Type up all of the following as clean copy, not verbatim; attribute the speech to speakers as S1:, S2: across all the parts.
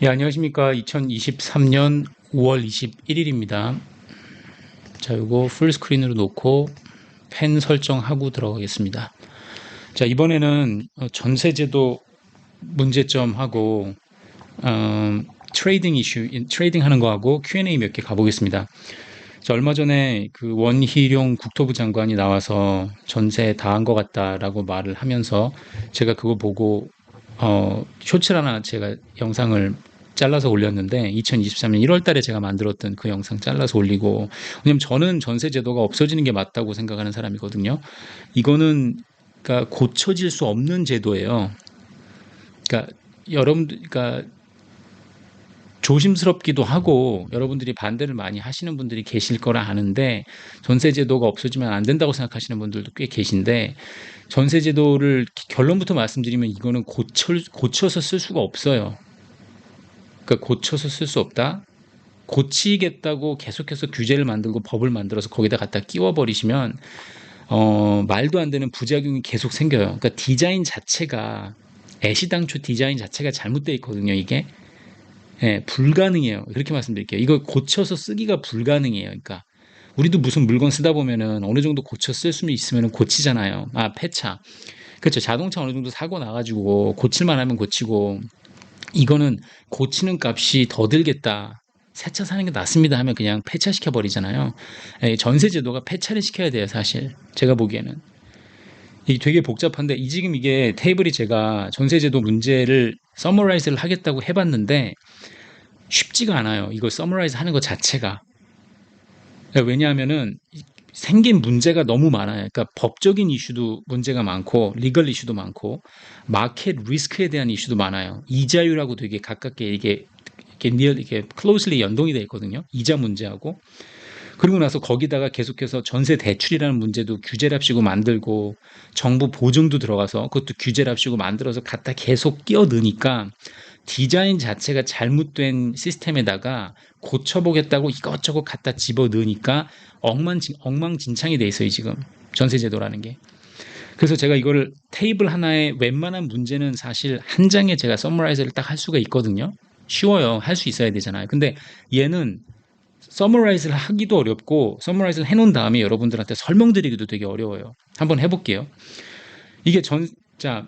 S1: 예, 안녕하십니까. 2023년 5월 21일입니다. 자, 이거 풀스크린으로 놓고 펜 설정하고 들어가겠습니다. 자, 이번에는 전세제도 문제점하고 트레이딩 이슈, 트레이딩 하는 거하고 Q&A 몇 개 가보겠습니다. 자, 얼마 전에 그 원희룡 국토부 장관이 나와서 전세 다 한 것 같다라고 말을 하면서 제가 그거 보고 쇼츠 하나 제가 영상을 잘라서 올렸는데 2023년 1월 달에 제가 만들었던 그 영상 잘라서 올리고, 왜냐면 저는 전세 제도가 없어지는 게 맞다고 생각하는 사람이거든요. 이거는 그러니까 고쳐질 수 없는 제도예요. 그러니까 여러분들, 그러니까 조심스럽기도 하고 여러분들이 반대를 많이 하시는 분들이 계실 거라 아는데, 전세제도가 없어지면 안 된다고 생각하시는 분들도 꽤 계신데, 전세제도를 결론부터 말씀드리면 이거는 고쳐서 쓸 수가 없어요. 그러니까 고쳐서 쓸 수 없다. 고치겠다고 계속해서 규제를 만들고 법을 만들어서 거기다 갖다 끼워버리시면 말도 안 되는 부작용이 계속 생겨요. 그러니까 디자인 자체가, 애시당초 디자인 자체가 잘못되어 있거든요, 이게. 예, 불가능해요. 그렇게 말씀드릴게요. 이거 고쳐서 쓰기가 불가능해요. 그러니까 우리도 무슨 물건 쓰다 보면은 어느 정도 고쳐 쓸 수 있으면 고치잖아요. 아, 폐차. 그렇죠. 자동차 어느 정도 사고 나가지고 고칠만 하면 고치고, 이거는 고치는 값이 더 들겠다, 새 차 사는 게 낫습니다 하면 그냥 폐차시켜 버리잖아요. 예, 전세 제도가 폐차를 시켜야 돼요, 사실. 제가 보기에는. 이게 되게 복잡한데, 지금 이게 테이블이, 제가 전세 제도 문제를 서머라이즈를 하겠다고 해봤는데 쉽지가 않아요. 이걸 서머라이즈 하는 것 자체가. 왜냐하면은 생긴 문제가 너무 많아요. 그러니까 법적인 이슈도 문제가 많고, 리걸 이슈도 많고, 마켓 리스크에 대한 이슈도 많아요. 이자율하고 되게 가깝게 이게 closely 연동이 돼 있거든요. 이자 문제하고. 그리고 나서 거기다가 계속해서 전세 대출이라는 문제도 규제랍시고 만들고, 정부 보증도 들어가서 그것도 규제랍시고 만들어서 갖다 계속 끼워 넣으니까, 디자인 자체가 잘못된 시스템에다가 고쳐보겠다고 이것저것 갖다 집어 넣으니까 엉망진창이 돼 있어요, 지금 전세제도라는 게. 그래서 제가 이거를 테이블 하나에 웬만한 문제는 사실 한 장에 제가 서머라이즈를 딱 할 수가 있거든요. 쉬워요. 할 수 있어야 되잖아요. 근데 얘는 서머라이즈를 하기도 어렵고, 서머라이즈를 해놓은 다음에 여러분들한테 설명드리기도 되게 어려워요. 한번 해볼게요. 이게 자,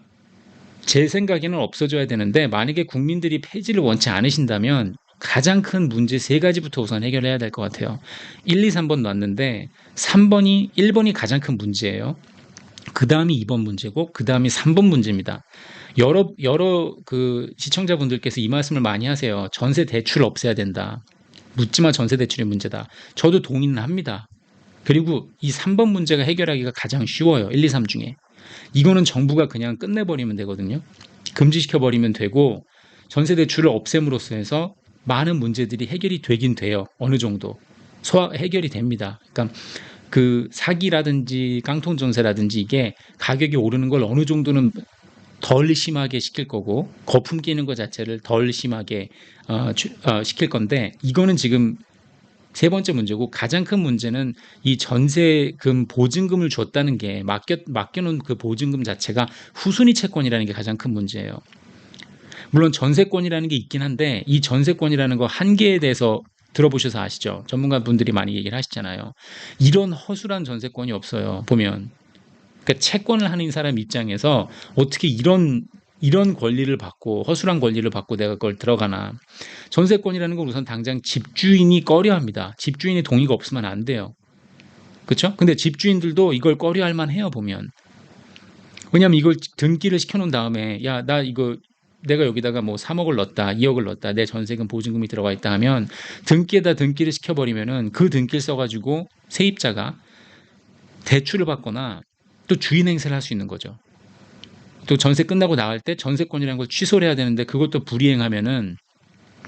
S1: 제 생각에는 없어져야 되는데, 만약에 국민들이 폐지를 원치 않으신다면 가장 큰 문제 세 가지부터 우선 해결해야 될 것 같아요. 1, 2, 3번 놨는데 1번이 가장 큰 문제예요. 그 다음이 2번 문제고, 그 다음이 3번 문제입니다. 여러 그 시청자분들께서 이 말씀을 많이 하세요. 전세 대출 없애야 된다. 묻지마, 전세 대출이 문제다. 저도 동의는 합니다. 그리고 이 3번 문제가 해결하기가 가장 쉬워요. 1, 2, 3 중에. 이거는 정부가 그냥 끝내버리면 되거든요. 금지시켜버리면 되고, 전세 대출을 없앰으로써 해서 많은 문제들이 해결이 되긴 돼요. 어느 정도. 해결이 됩니다. 그러니까 그 사기라든지 깡통 전세라든지 이게 가격이 오르는 걸 어느 정도는 덜 심하게 시킬 거고, 거품 끼는 것 자체를 덜 심하게 시킬 건데, 이거는 지금 세 번째 문제고, 가장 큰 문제는 이 전세금 보증금을 줬다는 게, 맡겨놓은 그 보증금 자체가 후순위 채권이라는 게 가장 큰 문제예요. 물론 전세권이라는 게 있긴 한데, 이 전세권이라는 거 한계에 대해서 들어보셔서 아시죠? 전문가분들이 많이 얘기를 하시잖아요. 이런 허술한 전세권이 없어요, 보면. 그러니까 채권을 하는 사람 입장에서 어떻게 이런 권리를 받고, 허술한 권리를 받고 내가 그걸 들어가나. 전세권이라는 건 우선 당장 집주인이 꺼려합니다. 집주인의 동의가 없으면 안 돼요. 그렇죠? 근데 집주인들도 이걸 꺼려할 만해요, 보면. 왜냐하면 이걸 등기를 시켜놓은 다음에, 야, 나 이거 내가 여기다가 뭐 3억을 넣었다, 2억을 넣었다, 내 전세금 보증금이 들어가 있다 하면, 등기를 시켜버리면은 그 등기를 써가지고 세입자가 대출을 받거나 또 주인 행세를 할 수 있는 거죠. 또 전세 끝나고 나갈 때 전세권이라는 걸 취소를 해야 되는데, 그것도 불이행하면은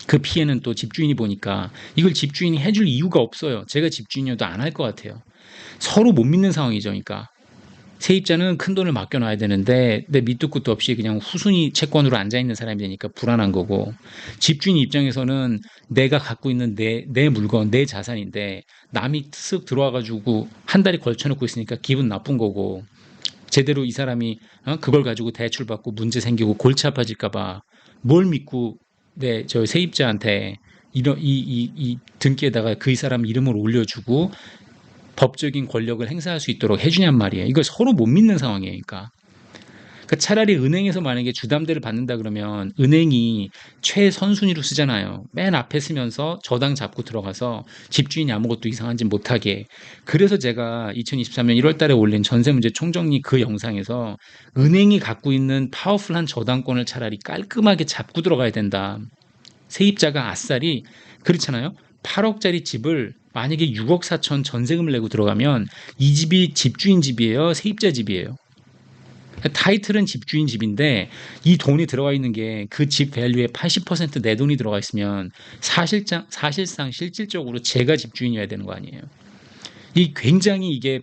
S1: 그 피해는 또 집주인이 보니까, 이걸 집주인이 해줄 이유가 없어요. 제가 집주인이어도 안 할 것 같아요. 서로 못 믿는 상황이죠. 그러니까 세입자는 큰 돈을 맡겨놔야 되는데 내 밑도 끝도 없이 그냥 후순위 채권으로 앉아있는 사람이 되니까 불안한 거고, 집주인 입장에서는 내가 갖고 있는 내 물건, 내 자산인데 남이 쓱 들어와가지고 한 달에 걸쳐놓고 있으니까 기분 나쁜 거고, 제대로 이 사람이 그걸 가지고 대출받고 문제 생기고 골치 아파질까 봐 뭘 믿고 저 세입자한테 이 등기에다가 그 사람 이름을 올려주고 법적인 권력을 행사할 수 있도록 해주냔 말이에요. 이걸 서로 못 믿는 상황이에요. 그러니까 차라리 은행에서 만약에 주담대를 받는다 그러면 은행이 최선순위로 쓰잖아요. 맨 앞에 쓰면서 저당 잡고 들어가서 집주인이 아무것도 이상한 짓 못하게. 그래서 제가 2023년 1월 달에 올린 전세문제 총정리 그 영상에서 은행이 갖고 있는 파워풀한 저당권을 차라리 깔끔하게 잡고 들어가야 된다. 세입자가 아싸리 그렇잖아요. 8억짜리 집을 만약에 6억 4천 전세금을 내고 들어가면 이 집이 집주인 집이에요? 세입자 집이에요? 타이틀은 집주인 집인데 이 돈이 들어가 있는 게 그 집 밸류의 80%내 돈이 들어가 있으면 사실상 실질적으로 제가 집주인이어야 되는 거 아니에요. 이 굉장히 이게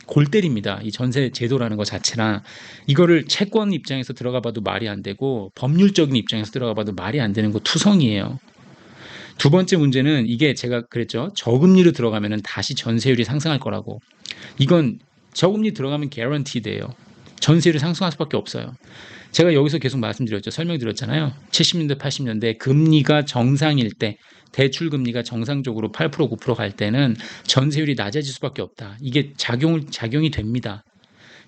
S1: 골 때립니다. 이 전세 제도라는 것 자체랑 이거를 채권 입장에서 들어가 봐도 말이 안 되고 법률적인 입장에서 들어가 봐도 말이 안 되는 거 투성이에요. 두 번째 문제는 이게 제가 그랬죠. 저금리로 들어가면 다시 전세율이 상승할 거라고. 이건 저금리 들어가면 개런티드예요. 전세율이 상승할 수밖에 없어요. 제가 여기서 계속 말씀드렸죠. 설명드렸잖아요. 70년대, 80년대 금리가 정상일 때, 대출 금리가 정상적으로 8%, 9% 갈 때는 전세율이 낮아질 수밖에 없다. 이게 작용이 됩니다.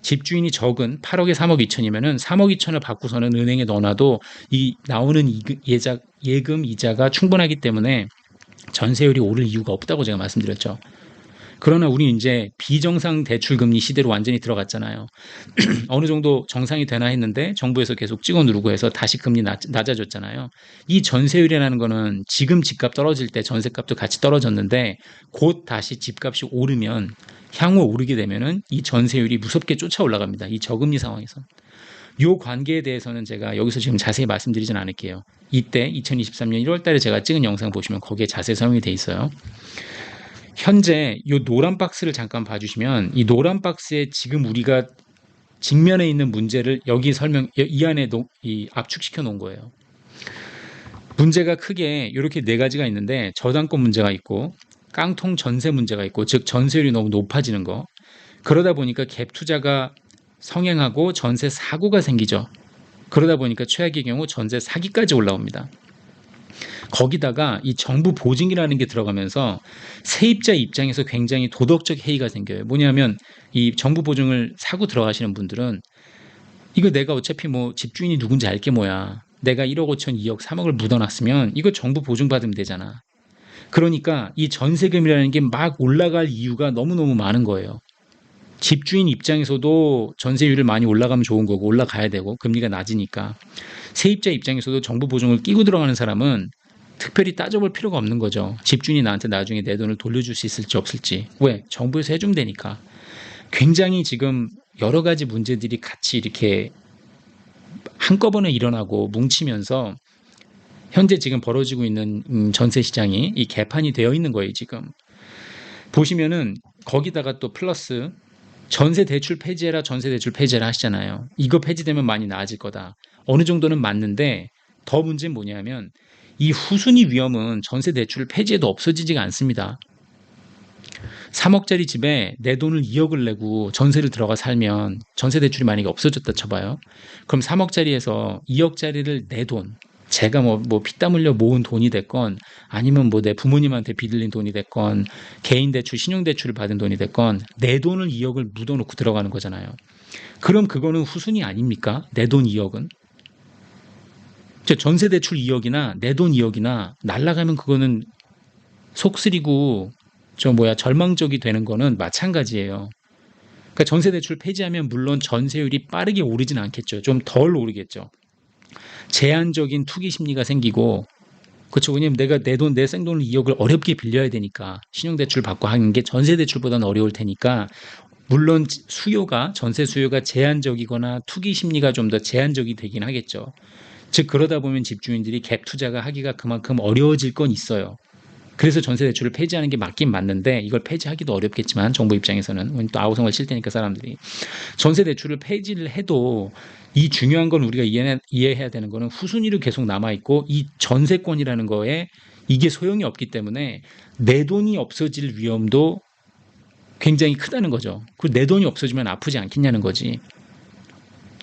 S1: 집주인이 적은 8억에 3억 2천이면은 3억 2천을 받고서는 은행에 넣어놔도 이 나오는 예금 이자가 충분하기 때문에 전세율이 오를 이유가 없다고 제가 말씀드렸죠. 그러나 우리 이제 비정상 대출 금리 시대로 완전히 들어갔잖아요. 어느 정도 정상이 되나 했는데 정부에서 계속 찍어 누르고 해서 다시 금리 낮아졌잖아요. 이 전세율이라는 거는 지금 집값 떨어질 때 전세값도 같이 떨어졌는데 곧 다시 집값이 오르면 향후 오르게 되면은 이 전세율이 무섭게 쫓아 올라갑니다. 이 저금리 상황에서. 요 관계에 대해서는 제가 여기서 지금 자세히 말씀드리진 않을게요. 이때 2023년 1월 달에 제가 찍은 영상 보시면 거기에 자세히 설명이 돼 있어요. 현재 이 노란 박스를 잠깐 봐주시면 이 노란 박스에 지금 우리가 직면에 있는 문제를 여기 이 안에 압축시켜 놓은 거예요. 문제가 크게 이렇게 네 가지가 있는데 저당권 문제가 있고 깡통 전세 문제가 있고 즉 전세율이 너무 높아지는 거. 그러다 보니까 갭 투자가 성행하고 전세 사고가 생기죠. 그러다 보니까 최악의 경우 전세 사기까지 올라옵니다. 거기다가 이 정부 보증이라는 게 들어가면서 세입자 입장에서 굉장히 도덕적 해이가 생겨요. 뭐냐면 이 정부 보증을 사고 들어가시는 분들은 이거 내가 어차피 뭐 집주인이 누군지 알게 뭐야. 내가 1억 5천, 2억, 3억을 묻어놨으면 이거 정부 보증 받으면 되잖아. 그러니까 이 전세금이라는 게 막 올라갈 이유가 너무너무 많은 거예요. 집주인 입장에서도 전세율을 많이 올라가면 좋은 거고 올라가야 되고 금리가 낮으니까 세입자 입장에서도 정부 보증을 끼고 들어가는 사람은 특별히 따져볼 필요가 없는 거죠. 집주인이 나한테 나중에 내 돈을 돌려줄 수 있을지 없을지. 왜? 정부에서 해주면 되니까. 굉장히 지금 여러 가지 문제들이 같이 이렇게 한꺼번에 일어나고 뭉치면서 현재 지금 벌어지고 있는 전세 시장이 이 개판이 되어 있는 거예요, 지금. 보시면은 거기다가 또 플러스 전세 대출 폐지해라, 전세 대출 폐지해라 하시잖아요. 이거 폐지되면 많이 나아질 거다. 어느 정도는 맞는데 더 문제는 뭐냐면 이 후순위 위험은 전세 대출을 폐지해도 없어지지가 않습니다. 3억짜리 집에 내 돈을 2억을 내고 전세를 들어가 살면 전세 대출이 만약에 없어졌다 쳐봐요. 그럼 3억짜리에서 2억짜리를 내 돈, 제가 뭐 피땀 흘려 모은 돈이 됐건 아니면 뭐 내 부모님한테 빚을린 돈이 됐건 개인 대출, 신용 대출을 받은 돈이 됐건 내 돈을 2억을 묻어놓고 들어가는 거잖아요. 그럼 그거는 후순위 아닙니까? 내 돈 2억은? 전세 대출 2억이나 내 돈 2억이나 날라가면 그거는 속쓰리고 절망적이 되는 거는 마찬가지예요. 그러니까 전세 대출 폐지하면 물론 전세율이 빠르게 오르진 않겠죠. 좀 덜 오르겠죠. 제한적인 투기 심리가 생기고 그렇죠. 왜냐면 내가 내 돈, 내 생돈을 2억을 어렵게 빌려야 되니까 신용대출 받고 하는 게 전세 대출보다는 어려울 테니까 물론 전세 수요가 제한적이거나 투기 심리가 좀 더 제한적이 되긴 하겠죠. 즉 그러다 보면 집주인들이 갭 투자가 하기가 그만큼 어려워질 건 있어요. 그래서 전세 대출을 폐지하는 게 맞긴 맞는데 이걸 폐지하기도 어렵겠지만 정부 입장에서는 또 아우성을 칠 테니까 사람들이 전세 대출을 폐지를 해도 이 중요한 건 우리가 이해해야 되는 거는 후순위로 계속 남아있고 이 전세권이라는 거에 이게 소용이 없기 때문에 내 돈이 없어질 위험도 굉장히 크다는 거죠. 그리고 내 돈이 없어지면 아프지 않겠냐는 거지.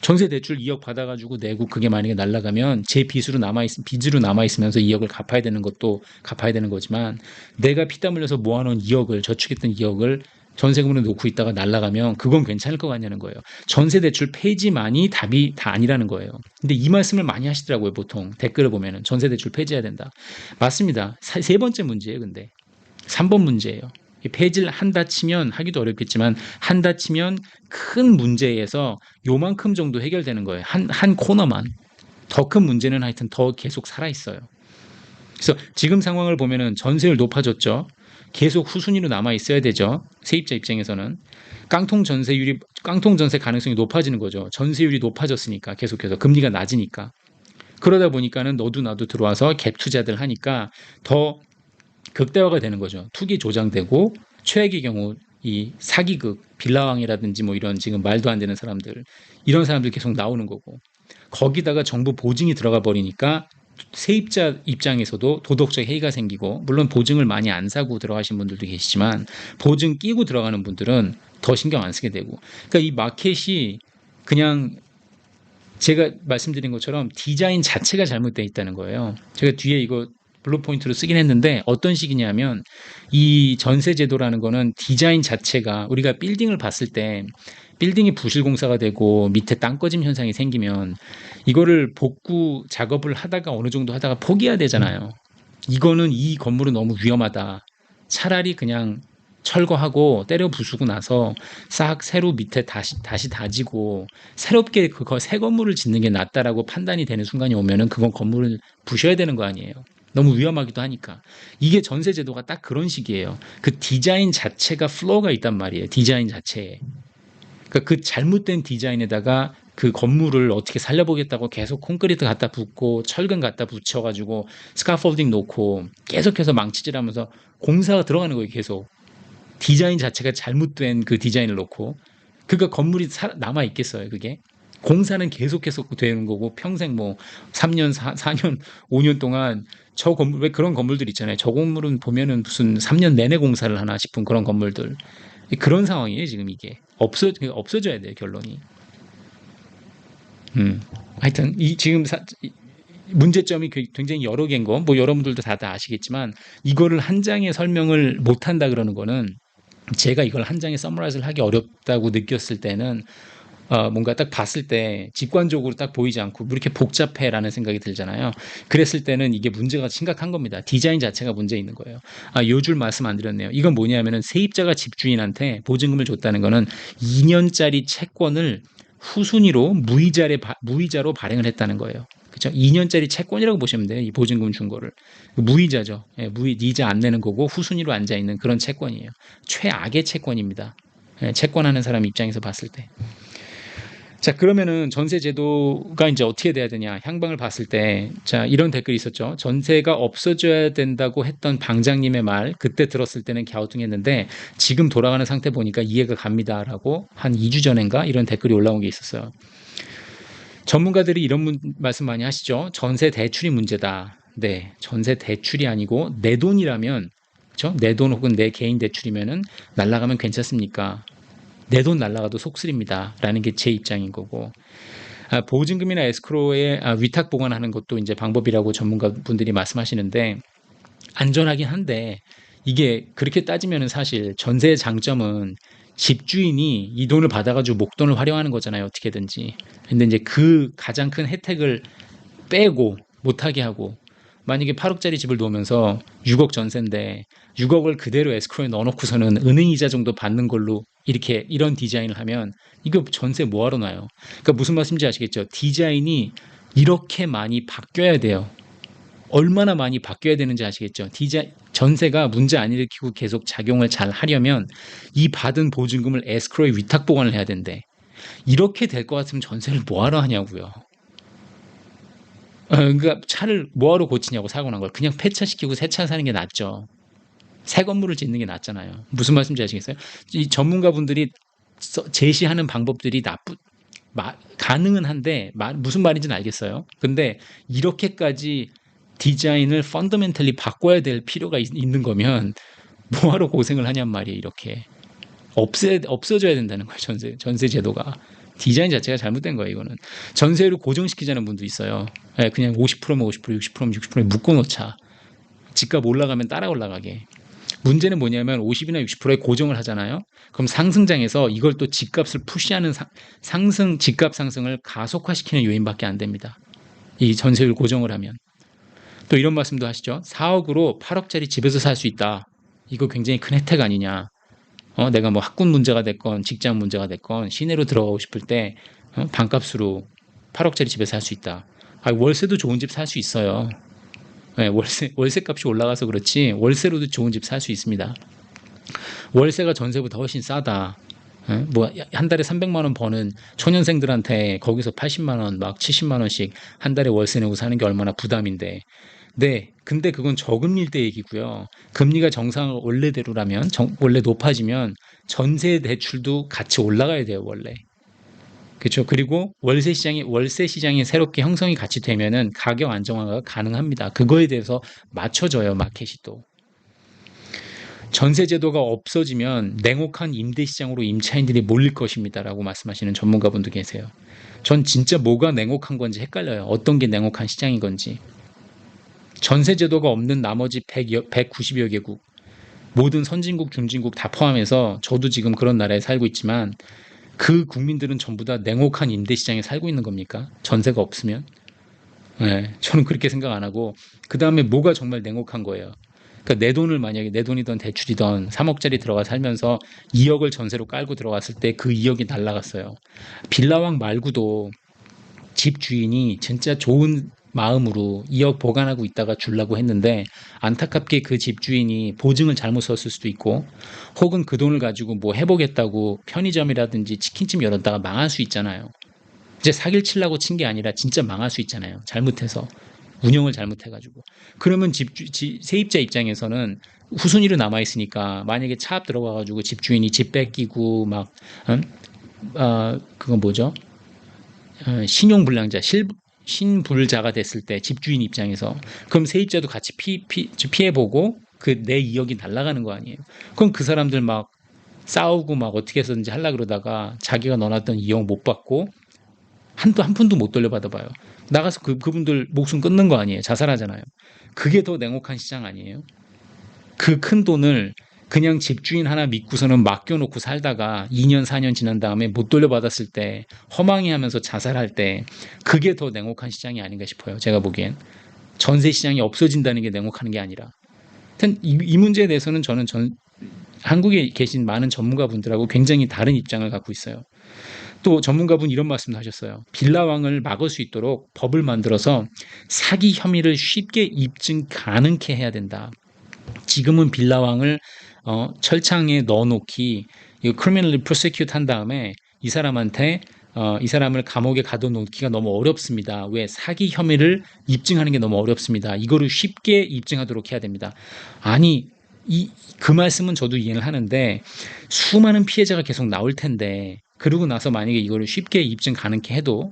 S1: 전세 대출 2억 받아가지고 내고 그게 만약에 날라가면 제 빚으로 남아있으면서 2억을 갚아야 되는 것도 갚아야 되는 거지만 내가 피땀 흘려서 모아놓은 2억을 저축했던 2억을 전세금으로 놓고 있다가 날라가면 그건 괜찮을 것 같냐는 거예요. 전세 대출 폐지만이 답이 다 아니라는 거예요. 근데 이 말씀을 많이 하시더라고요. 보통 댓글을 보면은 전세 대출 폐지해야 된다. 맞습니다. 세 번째 문제예요. 근데 3번 문제예요. 폐지를 한다 치면 하기도 어렵겠지만 한다 치면 큰 문제에서 요만큼 정도 해결되는 거예요. 한 코너만. 더 큰 문제는 하여튼 더 계속 살아있어요. 그래서 지금 상황을 보면은 전세율 높아졌죠. 계속 후순위로 남아 있어야 되죠. 세입자 입장에서는 깡통 전세 가능성이 높아지는 거죠. 전세율이 높아졌으니까 계속해서 금리가 낮으니까. 그러다 보니까는 너도 나도 들어와서 갭 투자들 하니까 더 극대화가 되는 거죠. 투기 조장되고 최악의 경우 이 사기극, 빌라왕이라든지 뭐 이런 지금 말도 안 되는 사람들 이런 사람들 계속 나오는 거고 거기다가 정부 보증이 들어가 버리니까 세입자 입장에서도 도덕적 해이가 생기고 물론 보증을 많이 안 사고 들어가신 분들도 계시지만 보증 끼고 들어가는 분들은 더 신경 안 쓰게 되고 그러니까 이 마켓이 그냥 제가 말씀드린 것처럼 디자인 자체가 잘못되어 있다는 거예요. 제가 뒤에 이거 블루 포인트로 쓰긴 했는데 어떤 식이냐면 이 전세 제도라는 거는 디자인 자체가 우리가 빌딩을 봤을 때 빌딩이 부실 공사가 되고 밑에 땅 꺼짐 현상이 생기면 이거를 복구 작업을 하다가 어느 정도 하다가 포기해야 되잖아요. 이거는 이 건물은 너무 위험하다. 차라리 그냥 철거하고 때려 부수고 나서 싹 새로 밑에 다시 다지고 새롭게 그거 새 건물을 짓는 게 낫다라고 판단이 되는 순간이 오면은 그건 건물을 부셔야 되는 거 아니에요. 너무 위험하기도 하니까. 이게 전세 제도가 딱 그런 식이에요. 그 디자인 자체가 플로우가 있단 말이에요. 디자인 자체에. 그러니까 그 잘못된 디자인에다가 그 건물을 어떻게 살려보겠다고 계속 콘크리트 갖다 붓고 철근 갖다 붙여가지고 스카폴딩 놓고 계속해서 망치질하면서 공사가 들어가는 거예요. 계속. 디자인 자체가 잘못된 그 디자인을 놓고 그러니까 건물이 남아 있겠어요. 그게 공사는 계속해서 되는 거고 평생 뭐 3년 4년 5년 동안 저 건물 왜 그런 건물들 있잖아요. 저 건물은 보면은 무슨 3년 내내 공사를 하나 싶은 그런 건물들 그런 상황이에요. 지금 이게 없어져야 돼요. 결론이. 하여튼 이 지금 문제점이 굉장히 여러 개인 거, 뭐 여러분들도 다 아시겠지만 이거를 한 장에 설명을 못 한다 그러는 거는 제가 이걸 한 장에 서머라이즈를 하기 어렵다고 느꼈을 때는 뭔가 딱 봤을 때 직관적으로 딱 보이지 않고 왜 이렇게 복잡해라는 생각이 들잖아요. 그랬을 때는 이게 문제가 심각한 겁니다. 디자인 자체가 문제 있는 거예요. 요 줄 말씀 안 드렸네요. 이건 뭐냐면은 세입자가 집주인한테 보증금을 줬다는 거는 2년짜리 채권을 후순위로 무이자로 발행을 했다는 거예요. 그렇죠? 2년짜리 채권이라고 보시면 돼요. 이 보증금 준 거를. 무이자죠. 예, 이자 안 내는 거고 후순위로 앉아 있는 그런 채권이에요. 최악의 채권입니다. 예, 채권하는 사람 입장에서 봤을 때. 자, 그러면은 전세 제도가 이제 어떻게 돼야 되냐? 향방을 봤을 때, 자, 이런 댓글이 있었죠. 전세가 없어져야 된다고 했던 방장님의 말, 그때 들었을 때는 갸우뚱했는데, 지금 돌아가는 상태 보니까 이해가 갑니다라고 한 2주 전인가 이런 댓글이 올라온 게 있었어요. 전문가들이 이런 말씀 많이 하시죠. 전세 대출이 문제다. 네, 전세 대출이 아니고 내 돈이라면, 그렇죠? 내 돈 혹은 내 개인 대출이면은 날라가면 괜찮습니까? 내 돈 날라가도 속쓰립니다. 라는 게 제 입장인 거고. 보증금이나 에스크로에 위탁 보관하는 것도 이제 방법이라고 전문가분들이 말씀하시는데 안전하긴 한데 이게 그렇게 따지면은 사실 전세의 장점은 집주인이 이 돈을 받아가지고 목돈을 활용하는 거잖아요. 어떻게든지. 근데 이제 그 가장 큰 혜택을 빼고 못하게 하고 만약에 8억짜리 집을 놓으면서 6억 전세인데 6억을 그대로 에스크로에 넣어놓고서는 은행 이자 정도 받는 걸로 이렇게 이런 디자인을 하면 이거 전세 뭐하러 놔요? 그러니까 무슨 말씀인지 아시겠죠? 디자인이 이렇게 많이 바뀌어야 돼요. 얼마나 많이 바뀌어야 되는지 아시겠죠? 전세가 문제 안 일으키고 계속 작용을 잘 하려면 이 받은 보증금을 에스크로에 위탁 보관을 해야 된대. 이렇게 될 것 같으면 전세를 뭐하러 하냐고요. 그러니까 차를 뭐하러 고치냐고 사고 난 걸 그냥 폐차시키고 새 차 사는 게 낫죠. 새 건물을 짓는 게 낫잖아요. 무슨 말씀인지 아시겠어요? 이 전문가분들이 제시하는 방법들이 가능은 한데 무슨 말인지는 알겠어요. 근데 이렇게까지 디자인을 펀더멘털리 바꿔야 될 필요가 있는 거면 뭐하러 고생을 하냔 말이에요. 이렇게 없어져야 된다는 거예요. 전세 제도가. 디자인 자체가 잘못된 거예요, 이거는. 전세율을 고정시키자는 분도 있어요. 예, 그냥 50%면 50%, 60%면 60%에 묶어놓자. 집값 올라가면 따라 올라가게. 문제는 뭐냐면 50이나 60%에 고정을 하잖아요. 그럼 상승장에서 이걸 또 집값을 푸시하는 집값 상승을 가속화시키는 요인밖에 안 됩니다. 이 전세율 고정을 하면. 또 이런 말씀도 하시죠. 4억으로 8억짜리 집에서 살 수 있다. 이거 굉장히 큰 혜택 아니냐. 내가 뭐 학군 문제가 됐건 직장 문제가 됐건 시내로 들어가고 싶을 때 반값으로 8억짜리 집에서 살 수 있다. 월세도 좋은 집 살 수 있어요. 네, 월세 값이 올라가서 그렇지 월세로도 좋은 집 살 수 있습니다. 월세가 전세보다 훨씬 싸다. 뭐 한 달에 300만 원 버는 초년생들한테 거기서 80만 원, 막 70만 원씩 한 달에 월세 내고 사는 게 얼마나 부담인데. 네, 근데 그건 저금리일 때 얘기고요. 금리가 정상 원래대로라면 원래 높아지면 전세 대출도 같이 올라가야 돼요, 원래. 그렇죠. 그리고 월세 시장이 새롭게 형성이 같이 되면은 가격 안정화가 가능합니다. 그거에 대해서 맞춰져요, 마켓이 또. 전세 제도가 없어지면 냉혹한 임대 시장으로 임차인들이 몰릴 것입니다라고 말씀하시는 전문가분도 계세요. 전 진짜 뭐가 냉혹한 건지 헷갈려요. 어떤 게 냉혹한 시장인 건지. 전세 제도가 없는 나머지 190여 개국, 모든 선진국, 중진국 다 포함해서 저도 지금 그런 나라에 살고 있지만 그 국민들은 전부 다 냉혹한 임대 시장에 살고 있는 겁니까? 전세가 없으면? 네, 저는 그렇게 생각 안 하고 그 다음에 뭐가 정말 냉혹한 거예요. 그러니까 내 돈을 만약에 내 돈이든 대출이든 3억짜리 들어가 살면서 2억을 전세로 깔고 들어갔을 때 그 2억이 날라갔어요. 빌라왕 말고도 집 주인이 진짜 좋은 마음으로 2억 보관하고 있다가 주려고 했는데 안타깝게 그 집 주인이 보증을 잘못 썼을 수도 있고 혹은 그 돈을 가지고 뭐 해보겠다고 편의점이라든지 치킨집 열었다가 망할 수 있잖아요. 이제 사기를 치려고 친 게 아니라 진짜 망할 수 있잖아요. 잘못해서. 운영을 잘못해가지고. 그러면 세입자 입장에서는 후순위로 남아있으니까 만약에 차압 들어가가지고 집주인이 집 뺏기고 막, 그건 뭐죠? 신용불량자, 신불자가 됐을 때 집주인 입장에서 그럼 세입자도 같이 피해보고 그 내 2억이 날아가는 거 아니에요. 그럼 그 사람들 막 싸우고 막 어떻게 해서든지 하려고 그러다가 자기가 넣어놨던 2억 못 받고 한 푼도 못 돌려받아봐요. 나가서 그분들 목숨 끊는 거 아니에요. 자살하잖아요. 그게 더 냉혹한 시장 아니에요. 그 큰 돈을 그냥 집주인 하나 믿고서는 맡겨놓고 살다가 2년, 4년 지난 다음에 못 돌려받았을 때 허망해하면서 자살할 때 그게 더 냉혹한 시장이 아닌가 싶어요. 제가 보기엔. 전세 시장이 없어진다는 게 냉혹한 게 아니라. 하여튼 이 문제에 대해서는 저는 한국에 계신 많은 전문가분들하고 굉장히 다른 입장을 갖고 있어요. 또 전문가분 이런 말씀도 하셨어요. 빌라왕을 막을 수 있도록 법을 만들어서 사기 혐의를 쉽게 입증 가능케 해야 된다. 지금은 빌라왕을 철창에 넣어놓기, criminally prosecute 한 다음에 이 사람을 감옥에 가둬놓기가 너무 어렵습니다. 왜? 사기 혐의를 입증하는 게 너무 어렵습니다. 이거를 쉽게 입증하도록 해야 됩니다. 아니, 그 말씀은 저도 이해를 하는데 수많은 피해자가 계속 나올 텐데 그러고 나서 만약에 이거를 쉽게 입증 가능케 해도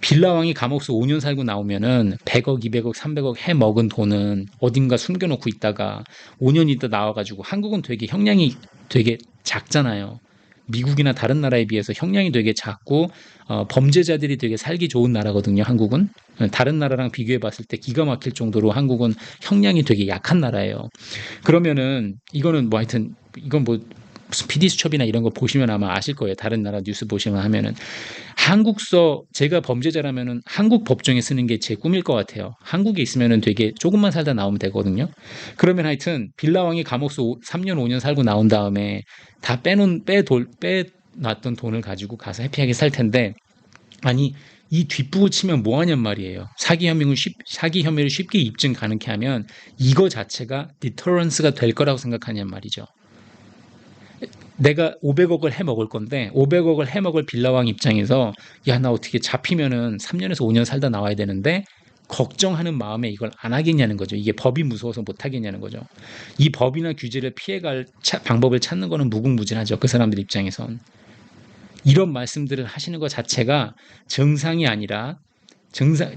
S1: 빌라왕이 감옥에서 5년 살고 나오면은 100억, 200억, 300억 해 먹은 돈은 어딘가 숨겨놓고 있다가 5년 있다 나와가지고 한국은 되게 형량이 되게 작잖아요. 미국이나 다른 나라에 비해서 형량이 되게 작고 범죄자들이 되게 살기 좋은 나라거든요. 한국은 다른 나라랑 비교해 봤을 때 기가 막힐 정도로 한국은 형량이 되게 약한 나라예요. 그러면은 이거는 뭐 하여튼 이건 뭐 무슨 PD수첩이나 이런 거 보시면 아마 아실 거예요. 다른 나라 뉴스 보시면 하면은 제가 범죄자라면은 한국 법정에 쓰는 게 제 꿈일 것 같아요. 한국에 있으면은 되게 조금만 살다 나오면 되거든요. 그러면 하여튼 빌라왕이 감옥에서 3년 5년 살고 나온 다음에 다 빼놨던 돈을 가지고 가서 해피하게 살 텐데 아니 이 뒷북을 치면 뭐 하냔 말이에요. 사기 혐의를 쉽게 입증 가능케 하면 이거 자체가 디터런스가 될 거라고 생각하냔 말이죠. 내가 500억을 해먹을 건데 500억을 해먹을 빌라왕 입장에서 야, 나 어떻게 잡히면은 3년에서 5년 살다 나와야 되는데 걱정하는 마음에 이걸 안 하겠냐는 거죠. 이게 법이 무서워서 못 하겠냐는 거죠. 이 법이나 규제를 피해갈 방법을 찾는 거는 무궁무진하죠. 그 사람들 입장에선. 이런 말씀들을 하시는 것 자체가 정상이 아니라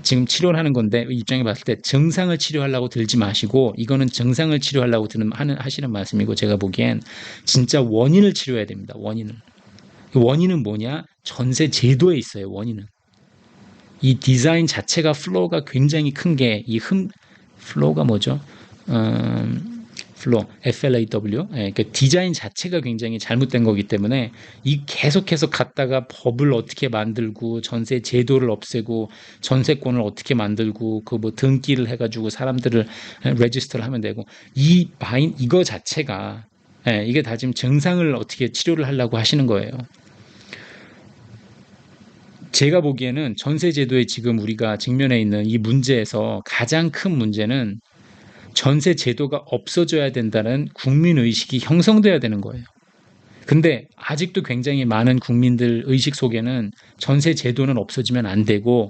S1: 지금 치료를 하는 건데 입장에 봤을 때 정상을 치료하려고 들지 마시고 이거는 정상을 치료하려고 하시는 말씀이고 제가 보기엔 진짜 원인을 치료해야 됩니다. 원인을. 원인은 뭐냐? 전세 제도에 있어요. 원인은. 이 디자인 자체가 플로우가 굉장히 큰 게 플로우가 뭐죠? 플로우, FLAW. 예, 그 디자인 자체가 굉장히 잘못된 거기 때문에 이 계속해서 갔다가 법을 어떻게 만들고 전세 제도를 없애고 전세권을 어떻게 만들고 그 뭐 등기를 해가지고 사람들을 레지스터를 하면 되고 이거 자체가 이게 다 지금 증상을 어떻게 치료를 하려고 하시는 거예요. 제가 보기에는 전세 제도에 지금 우리가 직면해 있는 이 문제에서 가장 큰 문제는 전세 제도가 없어져야 된다는 국민 의식이 형성돼야 되는 거예요. 근데 아직도 굉장히 많은 국민들 의식 속에는 전세 제도는 없어지면 안 되고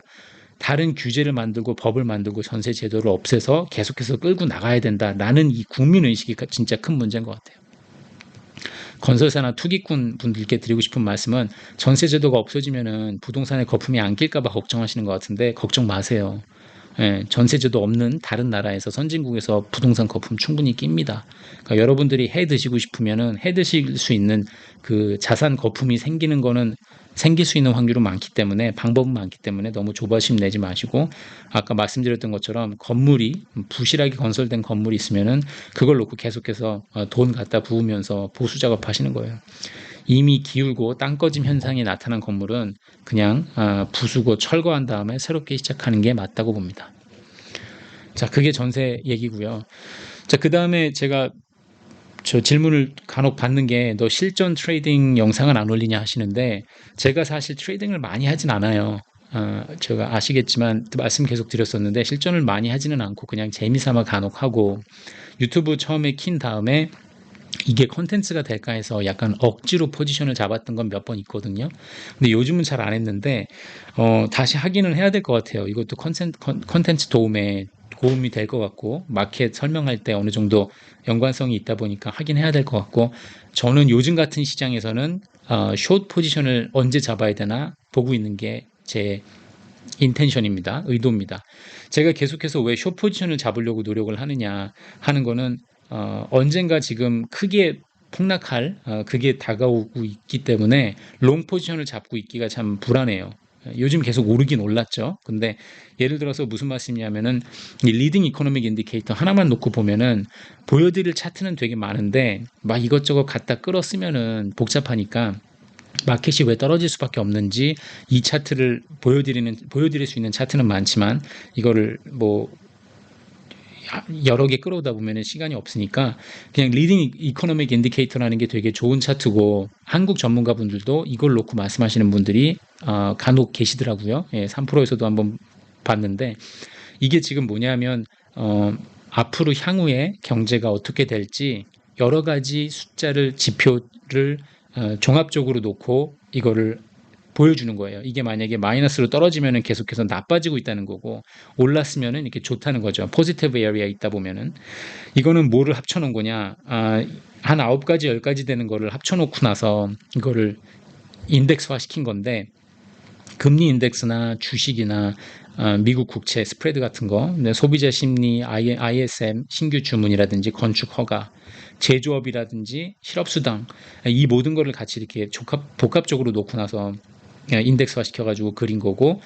S1: 다른 규제를 만들고 법을 만들고 전세 제도를 없애서 계속해서 끌고 나가야 된다라는 이 국민 의식이 진짜 큰 문제인 것 같아요. 건설사나 투기꾼 분들께 드리고 싶은 말씀은 전세 제도가 없어지면은 부동산의 거품이 안 낄까봐 걱정하시는 것 같은데 걱정 마세요. 예, 전세제도 없는 다른 나라에서 선진국에서 부동산 거품 충분히 낍니다. 그러니까 여러분들이 해 드시고 싶으면은 해 드실 수 있는 그 자산 거품이 생길 수 있는 확률은 많기 때문에 방법은 많기 때문에 너무 조바심 내지 마시고 아까 말씀드렸던 것처럼 건물이 부실하게 건설된 건물이 있으면은 그걸 놓고 계속해서 돈 갖다 부으면서 보수 작업하시는 거예요. 이미 기울고 땅 꺼짐 현상이 나타난 건물은 그냥 부수고 철거한 다음에 새롭게 시작하는 게 맞다고 봅니다. 자, 그게 전세 얘기고요. 자, 그 다음에 제가 저 질문을 간혹 받는 게 너 실전 트레이딩 영상은 안 올리냐 하시는데 제가 사실 트레이딩을 많이 하진 않아요. 제가 아시겠지만 말씀 계속 드렸었는데 실전을 많이 하지는 않고 그냥 재미삼아 간혹 하고 유튜브 처음에 킨 다음에 이게 컨텐츠가 될까 해서 약간 억지로 포지션을 잡았던 건 몇 번 있거든요. 근데 요즘은 잘 안 했는데 다시 하기는 해야 될 것 같아요. 이것도 컨텐츠 도움이 될 것 같고 마켓 설명할 때 어느 정도 연관성이 있다 보니까 하긴 해야 될 것 같고 저는 요즘 같은 시장에서는 숏 포지션을 언제 잡아야 되나 보고 있는 게 제 인텐션입니다. 의도입니다. 제가 계속해서 왜 숏 포지션을 잡으려고 노력을 하느냐 하는 거는 언젠가 지금 크게 폭락할 그게 다가오고 있기 때문에 롱 포지션을 잡고 있기가 참 불안해요. 요즘 계속 오르긴 올랐죠. 근데 예를 들어서 무슨 말씀이냐면은 이 리딩 이코노믹 인디케이터 하나만 놓고 보면은 보여드릴 차트는 되게 많은데 막 이것저것 갖다 끌어 쓰면은 복잡하니까 마켓이 왜 떨어질 수밖에 없는지 이 차트를 보여드릴 수 있는 차트는 많지만 이거를 뭐 여러 개 끌어오다 보면 시간이 없으니까 그냥 리딩 이코노믹 인디케이터라는 게 되게 좋은 차트고 한국 전문가분들도 이걸 놓고 말씀하시는 분들이 간혹 계시더라고요. 예, 3프로에서도 한번 봤는데 이게 지금 뭐냐면 앞으로 향후에 경제가 어떻게 될지 여러 가지 지표를 종합적으로 놓고 이거를 보여주는 거예요. 이게 만약에 마이너스로 떨어지면은 계속해서 나빠지고 있다는 거고 올랐으면은 이렇게 좋다는 거죠. 포지티브 에리아에 있다 보면은 이거는 뭐를 합쳐놓은 거냐? 한 9가지, 10가지 되는 거를 합쳐놓고 나서 이거를 인덱스화 시킨 건데 금리 인덱스나 주식이나 미국 국채 스프레드 같은 거, 소비자 심리, ISM, 신규 주문이라든지 건축 허가, 제조업이라든지 실업수당 이 모든 거를 같이 이렇게 복합적으로 놓고 나서 인덱스화 시켜가지고 그린 거고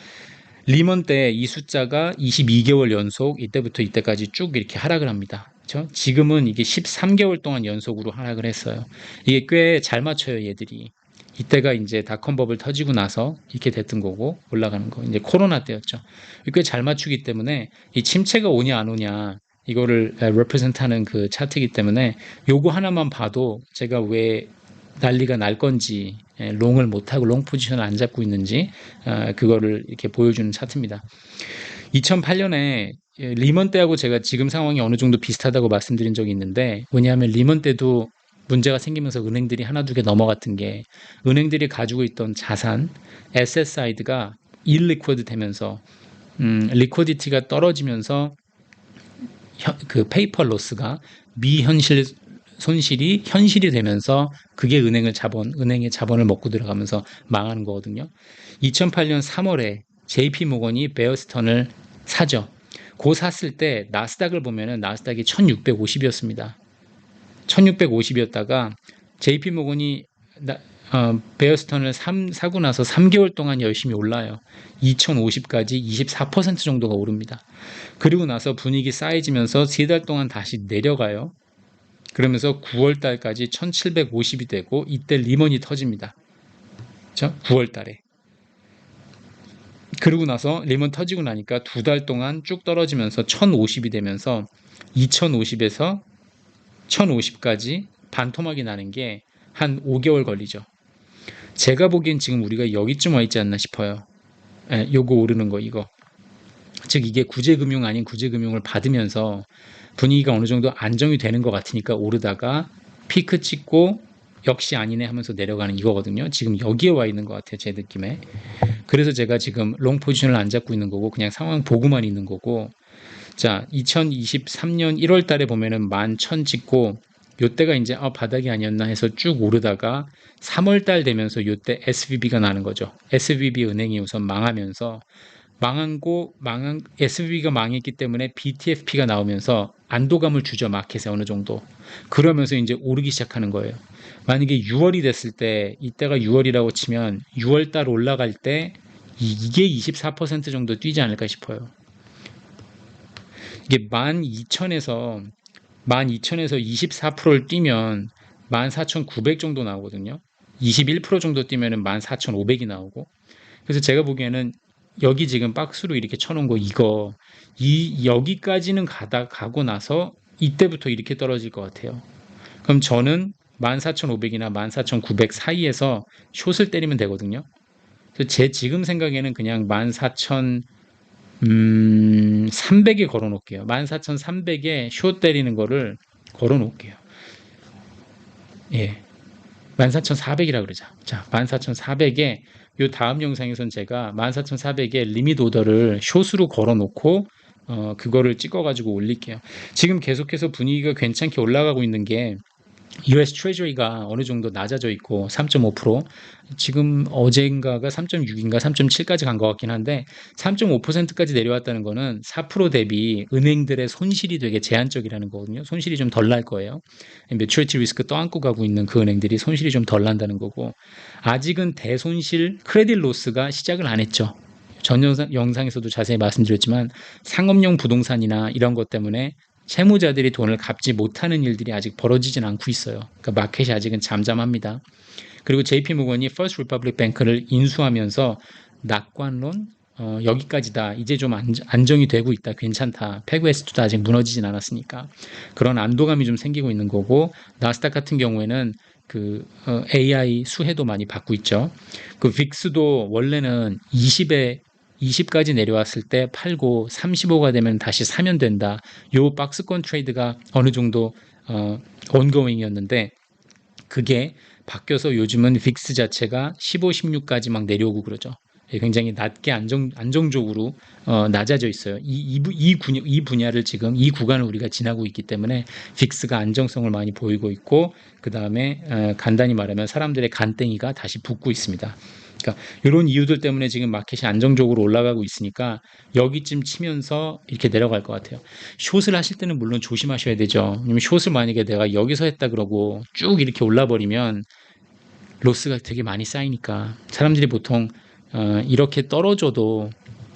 S1: 리먼 때 이 숫자가 22개월 연속 이때부터 이때까지 쭉 이렇게 하락을 합니다. 그렇죠? 지금은 이게 13개월 동안 연속으로 하락을 했어요. 이게 꽤 잘 맞춰요, 얘들이. 이때가 이제 닷컴 버블 터지고 나서 이렇게 됐던 거고 올라가는 거. 이제 코로나 때였죠. 꽤 잘 맞추기 때문에 이 침체가 오냐 안 오냐 이거를 represent 하는 그 차트이기 때문에 요거 하나만 봐도 제가 왜 난리가 날 건지 롱을 못하고 롱 포지션을 안 잡고 있는지 그거를 이렇게 보여주는 차트입니다. 2008년에 리먼 때하고 제가 지금 상황이 어느 정도 비슷하다고 말씀드린 적이 있는데 왜냐하면 리먼 때도 문제가 생기면서 은행들이 하나 두 개 넘어갔던 게 은행들이 가지고 있던 자산 에셋 사이드가 일리퀴드 되면서 리퀴디티가 떨어지면서 그 페이퍼 로스가 미현실 손실이 현실이 되면서 그게 은행의 자본을 먹고 들어가면서 망하는 거거든요. 2008년 3월에 JP 모건이 베어스턴을 사죠. 고 샀을 때 나스닥을 보면은 나스닥이 1650이었습니다. 1650이었다가 JP 모건이 베어스턴을 사고 나서 3개월 동안 열심히 올라요. 2050까지 24% 정도가 오릅니다. 그리고 나서 분위기 쌓여지면서 3달 동안 다시 내려가요. 그러면서 9월 달까지 1750이 되고 이때 리먼이 터집니다. 그렇죠? 9월 달에. 그러고 나서 리먼 터지고 나니까 2달 동안 쭉 떨어지면서 1050이 되면서 2050에서 1050까지 반토막이 나는 게 한 5개월 걸리죠. 제가 보기엔 지금 우리가 여기쯤 와 있지 않나 싶어요. 예, 요거 오르는 거 이거. 즉 이게 구제금융 아닌 구제금융을 받으면서 분위기가 어느 정도 안정이 되는 것 같으니까 오르다가 피크 찍고 역시 아니네 하면서 내려가는 이거거든요. 지금 여기에 와 있는 것 같아요. 제 느낌에. 그래서 제가 지금 롱 포지션을 안 잡고 있는 거고 그냥 상황 보고만 있는 거고 자 2023년 1월 달에 보면은 11,000 찍고 요때가 이제 바닥이 아니었나 해서 쭉 오르다가 3월 달 되면서 요때 SVB가 나는 거죠. SVB 은행이 우선 망하면서 SVB가 망했기 때문에 BTFP가 나오면서 안도감을 주죠. 마켓에 어느 정도. 그러면서 이제 오르기 시작하는 거예요. 만약에 6월이 됐을 때 이때가 6월이라고 치면 6월 달 올라갈 때 이게 24% 정도 뛰지 않을까 싶어요. 이게 12,000에서 24%를 뛰면 14,900 정도 나오거든요. 21% 정도 뛰면은 14,500이 나오고. 그래서 제가 보기에는 여기 지금 박스로 이렇게 쳐놓은 거 이거 여기까지는 가고 나서 이때부터 이렇게 떨어질 것 같아요. 그럼 저는 14,500이나 14,900 사이에서 숏을 때리면 되거든요. 그래서 제 지금 생각에는 그냥 14,300에 걸어 놓을게요. 14,300에 숏 때리는 거를 걸어 놓을게요. 예. 14,400이라 그러자. 자, 14,400에 요 다음 영상에선 제가 14,400에 리밋 오더를 숏으로 걸어 놓고 그거를 찍어 가지고 올릴게요. 지금 계속해서 분위기가 괜찮게 올라가고 있는 게 US 트레저리가 어느 정도 낮아져 있고 3.5% 지금 어젠가가 3.6인가 3.7까지 간 것 같긴 한데 3.5%까지 내려왔다는 거는 4% 대비 은행들의 손실이 되게 제한적이라는 거거든요. 손실이 좀 덜 날 거예요. 매추리티 리스크 떠안고 가고 있는 그 은행들이 손실이 좀 덜 난다는 거고 아직은 대손실 크레딧 로스가 시작을 안 했죠. 전 영상에서도 자세히 말씀드렸지만 상업용 부동산이나 이런 것 때문에 채무자들이 돈을 갚지 못하는 일들이 아직 벌어지진 않고 있어요. 그러니까 마켓이 아직은 잠잠합니다. 그리고 JP 모건이 First Republic Bank를 인수하면서 낙관론 여기까지다. 이제 좀 안정이 되고 있다. 괜찮다. 페그웨스트도 아직 무너지진 않았으니까 그런 안도감이 좀 생기고 있는 거고 나스닥 같은 경우에는 그 AI 수혜도 많이 받고 있죠. 그 빅스도 원래는 20까지 내려왔을 때 팔고 35가 되면 다시 사면 된다. 요 박스권 트레이드가 어느 정도 ongoing이었는데 그게 바뀌어서 요즘은 빅스 자체가 15, 16까지 막 내려오고 그러죠. 굉장히 낮게 안정적으로 낮아져 있어요. 이 분야를 지금 이 구간을 우리가 지나고 있기 때문에 빅스가 안정성을 많이 보이고 있고 그 다음에 간단히 말하면 사람들의 간땡이가 다시 붙고 있습니다. 그러니까 이런 이유들 때문에 지금 마켓이 안정적으로 올라가고 있으니까 여기쯤 치면서 이렇게 내려갈 것 같아요. 숏을 하실 때는 물론 조심하셔야 되죠. 왜냐면 숏을 만약에 내가 여기서 했다 그러고 쭉 이렇게 올라버리면 로스가 되게 많이 쌓이니까 사람들이 보통 이렇게 떨어져도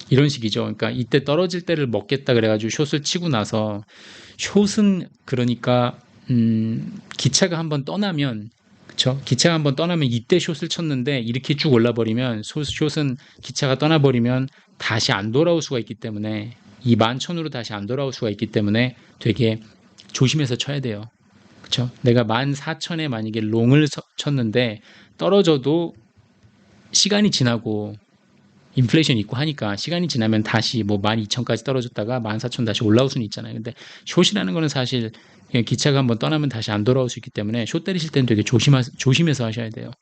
S1: 이런 식이죠. 그러니까 이때 떨어질 때를 먹겠다 그래가지고 숏을 치고 나서 숏은 그러니까 기차가 한번 떠나면 그쵸? 기차가 한번 떠나면 이때 숏을 쳤는데 이렇게 쭉 올라버리면 숏은 기차가 떠나버리면 다시 안 돌아올 수가 있기 때문에 이 11,000으로 다시 안 돌아올 수가 있기 때문에 되게 조심해서 쳐야 돼요. 그쵸? 내가 14,000에 만약에 롱을 쳤는데 떨어져도 시간이 지나고 인플레이션 있고 하니까 시간이 지나면 다시 뭐 12,000까지 떨어졌다가 14,000 다시 올라올 수는 있잖아요. 근데 숏이라는 거는 사실 기차가 한번 떠나면 다시 안 돌아올 수 있기 때문에 숏 때리실 때는 되게 조심해서 하셔야 돼요.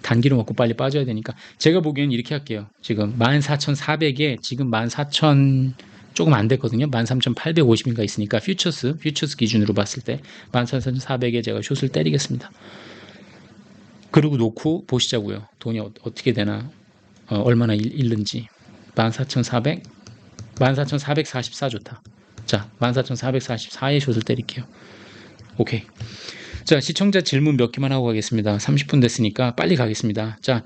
S1: 단기로 먹고 빨리 빠져야 되니까 제가 보기에는 이렇게 할게요. 지금 14,400에 지금 14,000 조금 안 됐거든요. 13,850인가 있으니까 퓨처스 기준으로 봤을 때 14,400에 제가 숏을 때리겠습니다. 그리고 놓고 보시자고요. 돈이 어떻게 되나 얼마나 잃는지 14,400 14,444 좋다. 자 14,444에 숏을 때릴게요. 오케이. 자, 시청자 질문 몇 개만 하고 가겠습니다. 30분 됐으니까 빨리 가겠습니다. 자,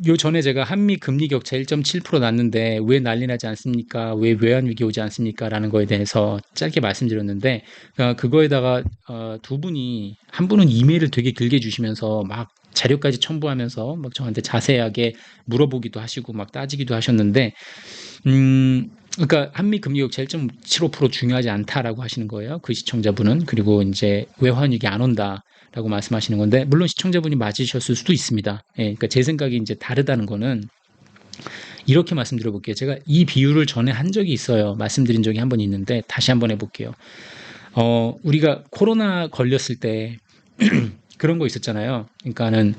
S1: 요 전에 제가 한미 금리 격차 1.7% 났는데 왜 난리 나지 않습니까? 왜 외환 위기 오지 않습니까? 라는 거에 대해서 짧게 말씀드렸는데, 그거에다가 두 분이, 한 분은 이메일을 되게 길게 주시면서 막 자료까지 첨부하면서 막 저한테 자세하게 물어보기도 하시고 막 따지기도 하셨는데, 그러니까 한미 금리 격차 1.75% 중요하지 않다라고 하시는 거예요. 그 시청자분은. 그리고 이제 외환 위기 안 온다라고 말씀하시는 건데, 물론 시청자분이 맞으셨을 수도 있습니다. 예, 그러니까 제 생각이 이제 다르다는 거는 이렇게 말씀드려 볼게요. 제가 이 비유를 전에 한 적이 있어요. 말씀드린 적이 한 번 있는데 다시 한번 해볼게요. 우리가 코로나 걸렸을 때 그런 거 있었잖아요. 그러니까는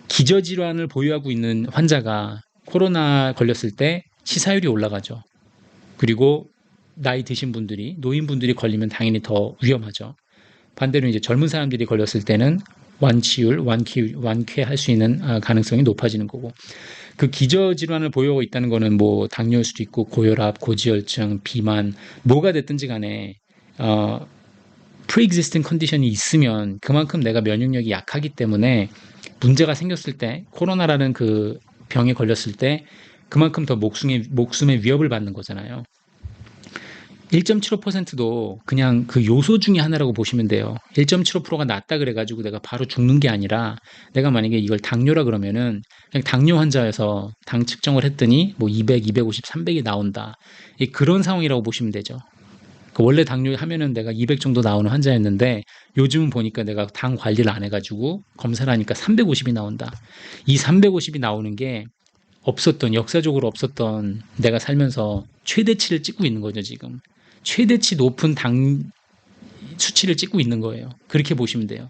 S1: 기저질환을 보유하고 있는 환자가 코로나 걸렸을 때 치사율이 올라가죠. 그리고 나이 드신 분들이, 노인분들이 걸리면 당연히 더 위험하죠. 반대로 이제 젊은 사람들이 걸렸을 때는 완쾌할 수 있는 가능성이 높아지는 거고. 그 기저질환을 보유하고 있다는 거는 뭐 당뇨일 수도 있고 고혈압, 고지혈증, 비만, 뭐가 됐든지 간에 pre-existing 컨디션이 있으면 그만큼 내가 면역력이 약하기 때문에 문제가 생겼을 때, 코로나라는 그 병에 걸렸을 때 그만큼 더 목숨의 위협을 받는 거잖아요. 1.75%도 그냥 그 요소 중에 하나라고 보시면 돼요. 1.75%가 낮다 그래가지고 내가 바로 죽는 게 아니라, 내가 만약에 이걸 당뇨라 그러면은 그냥 당뇨 환자여서 당 측정을 했더니 뭐 200, 250, 300이 나온다. 그런 상황이라고 보시면 되죠. 원래 당뇨 하면은 내가 200 정도 나오는 환자였는데 요즘은 보니까 내가 당 관리를 안 해가지고 검사를 하니까 350이 나온다. 이 350이 나오는 게 역사적으로 없었던, 내가 살면서 최대치를 찍고 있는 거죠, 지금. 최대치 높은 당 수치를 찍고 있는 거예요. 그렇게 보시면 돼요.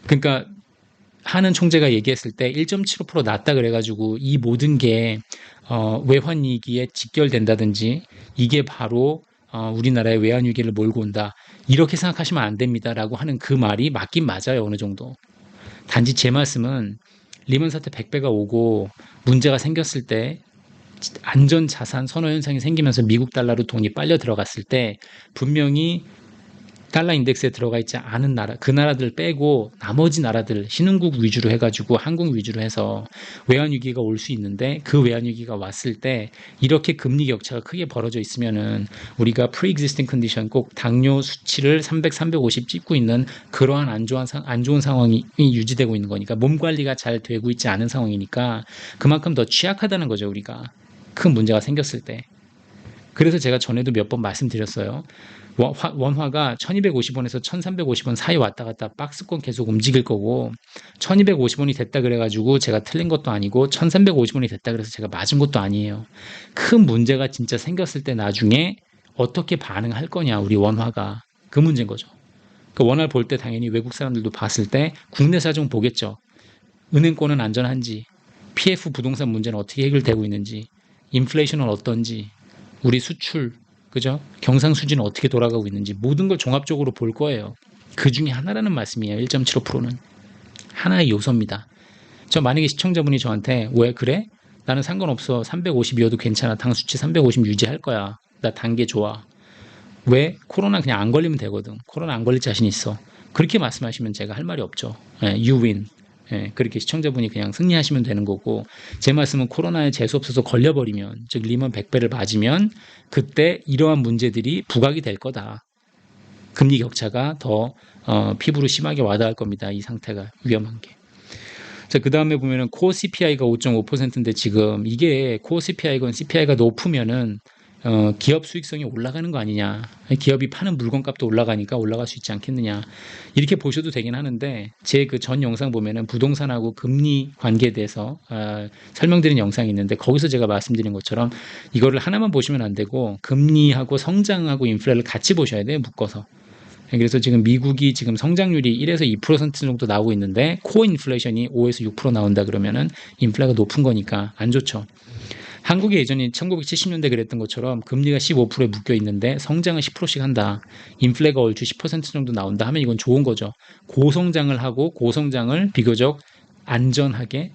S1: 그러니까 하는 총재가 얘기했을 때 1.75% 낮다 그래가지고 이 모든 게 외환위기에 직결된다든지 이게 바로 우리나라의 외환위기를 몰고 온다, 이렇게 생각하시면 안 됩니다라고 하는 그 말이 맞긴 맞아요, 어느 정도. 단지 제 말씀은 리먼 사태 100배가 오고 문제가 생겼을 때 안전자산 선호 현상이 생기면서 미국 달러로 돈이 빨려 들어갔을 때 분명히 달러 인덱스에 들어가 있지 않은 나라, 그 나라들 빼고 나머지 나라들, 신흥국 위주로 해가지고 한국 위주로 해서 외환위기가 올 수 있는데, 그 외환위기가 왔을 때 이렇게 금리 격차가 크게 벌어져 있으면은 우리가 pre-existing condition, 꼭 당뇨 수치를 300, 350 찍고 있는 그러한 안 좋은 상황이 유지되고 있는 거니까, 몸 관리가 잘 되고 있지 않은 상황이니까 그만큼 더 취약하다는 거죠, 우리가. 큰 문제가 생겼을 때. 그래서 제가 전에도 몇 번 말씀드렸어요. 원화가 1250원에서 1350원 사이 왔다 갔다 박스권 계속 움직일 거고, 1250원이 됐다 그래가지고 제가 틀린 것도 아니고 1350원이 됐다 그래서 제가 맞은 것도 아니에요. 큰 문제가 진짜 생겼을 때 나중에 어떻게 반응할 거냐, 우리 원화가. 그 문제인 거죠. 그 원화를 볼 때 당연히 외국 사람들도 봤을 때 국내 사정 보겠죠. 은행권은 안전한지, PF 부동산 문제는 어떻게 해결되고 있는지, 인플레이션은 어떤지, 우리 수출, 그죠? 경상수지는 어떻게 돌아가고 있는지, 모든 걸 종합적으로 볼 거예요. 그 중에 하나라는 말씀이에요. 1.75%는 하나의 요소입니다. 저 만약에 시청자분이 저한테 왜 그래? 나는 상관없어. 350이어도 괜찮아. 당 수치 350 유지할 거야. 나 단계 좋아. 왜? 코로나 그냥 안 걸리면 되거든. 코로나 안 걸릴 자신 있어. 그렇게 말씀하시면 제가 할 말이 없죠. You win. 그렇게 시청자분이 그냥 승리하시면 되는 거고, 제 말씀은 코로나에 재수없어서 걸려버리면, 즉 리먼 100배를 맞으면 그때 이러한 문제들이 부각이 될 거다. 금리 격차가 더 피부로 심하게 와닿을 겁니다. 이 상태가 위험한 게. 자, 그 다음에 보면은 코어 CPI가 5.5%인데 지금 이게 코어 CPI건 CPI가 높으면은 기업 수익성이 올라가는 거 아니냐. 기업이 파는 물건값도 올라가니까 올라갈 수 있지 않겠느냐. 이렇게 보셔도 되긴 하는데, 제 그 전 영상 보면은 부동산하고 금리 관계에 대해서 설명드린 영상이 있는데, 거기서 제가 말씀드린 것처럼 이거를 하나만 보시면 안 되고 금리하고 성장하고 인플레를 같이 보셔야 돼요, 묶어서. 그래서 지금 미국이 지금 성장률이 1에서 2% 정도 나오고 있는데 코어 인플레이션이 5에서 6% 나온다 그러면은 인플레가 높은 거니까 안 좋죠. 한국이 예전에 1970년대 그랬던 것처럼 금리가 15%에 묶여 있는데 성장은 10%씩 한다. 인플레가 얼추 10% 정도 나온다 하면 이건 좋은 거죠. 고성장을 하고 고성장을 비교적 안전하게,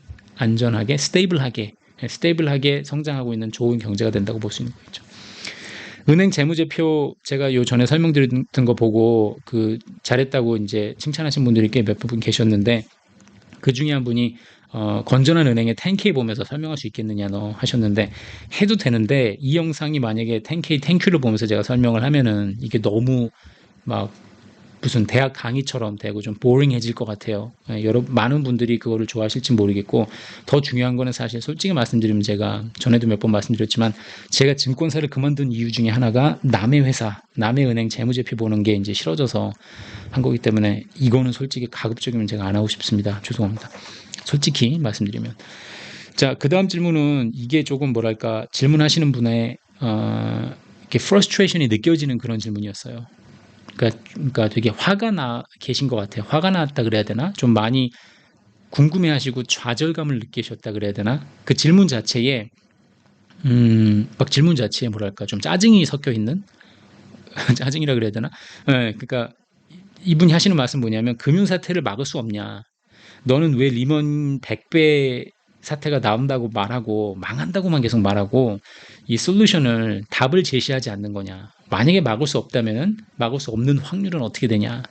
S1: 스테이블하게 성장하고 있는 좋은 경제가 된다고 볼 수 있는 거죠. 은행 재무제표 제가 요 전에 설명드린 거 보고 잘했다고 이제 칭찬하신 분들이 꽤 몇 분 계셨는데 그 중에 한 분이 건전한 은행에 10K 보면서 설명할 수 있겠느냐 너 하셨는데 해도 되는데 이 영상이 만약에 10K 땡큐를 보면서 제가 설명을 하면은 이게 너무 막 무슨 대학 강의처럼 되고 좀 보링해질 것 같아요. 많은 분들이 그거를 좋아하실지 모르겠고 더 중요한 거는 사실 솔직히 말씀드리면 제가 전에도 몇 번 말씀드렸지만 제가 증권사를 그만둔 이유 중에 하나가 남의 회사, 남의 은행 재무제표 보는 게 이제 싫어져서 한 거기 때문에 이거는 솔직히 가급적이면 제가 안 하고 싶습니다. 죄송합니다. 솔직히 말씀드리면. 자, 그 다음 질문은 이게 조금 뭐랄까 질문하시는 분의 이렇게 프러스트레이션이 느껴지는 그런 질문이었어요. 그러니까 되게 화가 나 계신 것 같아요. 화가 났다 그래야 되나? 좀 많이 궁금해하시고 좌절감을 느끼셨다 그래야 되나? 그 질문 자체에 막 질문 자체에 뭐랄까 좀 짜증이 섞여 있는 짜증이라 그래야 되나? 네, 그러니까 이분이 하시는 말씀 뭐냐면 금융 사태를 막을 수 없냐? 너는 왜 리먼 100배 사태가 나온다고 말하고 망한다고만 계속 말하고 이 솔루션을 답을 제시하지 않는 거냐? 만약에 막을 수 없다면은 막을 수 없는 확률은 어떻게 되냐?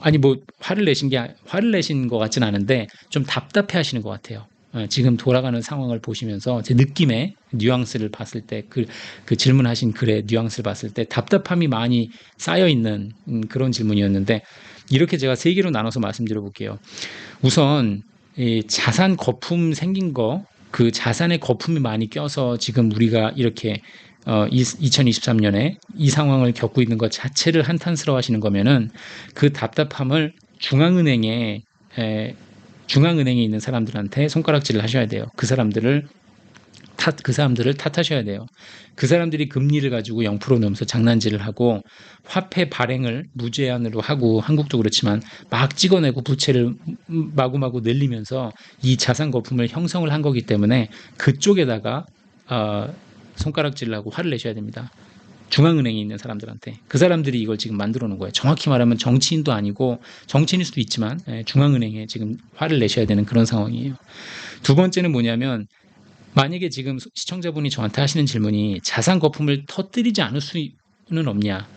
S1: 아니 뭐 화를 내신 것 같진 않은데 좀 답답해 하시는 것 같아요. 지금 돌아가는 상황을 보시면서 제 느낌의 뉘앙스를 봤을 때 그 질문하신 글의 뉘앙스를 봤을 때 답답함이 많이 쌓여 있는 그런 질문이었는데 이렇게 제가 세 개로 나눠서 말씀드려 볼게요. 우선 이 자산 거품 생긴 거, 그 자산의 거품이 많이 껴서 지금 우리가 이렇게 2023년에 이 상황을 겪고 있는 것 자체를 한탄스러워 하시는 거면은 그 답답함을 중앙은행에 있는 사람들한테 손가락질을 하셔야 돼요. 그 사람들을 탓하셔야 돼요. 그 사람들이 금리를 가지고 0% 넘어서 장난질을 하고 화폐 발행을 무제한으로 하고 한국도 그렇지만 막 찍어내고 부채를 마구마구 늘리면서 이 자산 거품을 형성을 한 거기 때문에 그쪽에다가 손가락질을 하고 화를 내셔야 됩니다. 중앙은행에 있는 사람들한테. 그 사람들이 이걸 지금 만들어 놓은 거예요. 정확히 말하면 정치인도 아니고 정치인일 수도 있지만 중앙은행에 지금 화를 내셔야 되는 그런 상황이에요. 두 번째는 뭐냐면 만약에 지금 시청자분이 저한테 하시는 질문이 자산 거품을 터뜨리지 않을 수는 없냐.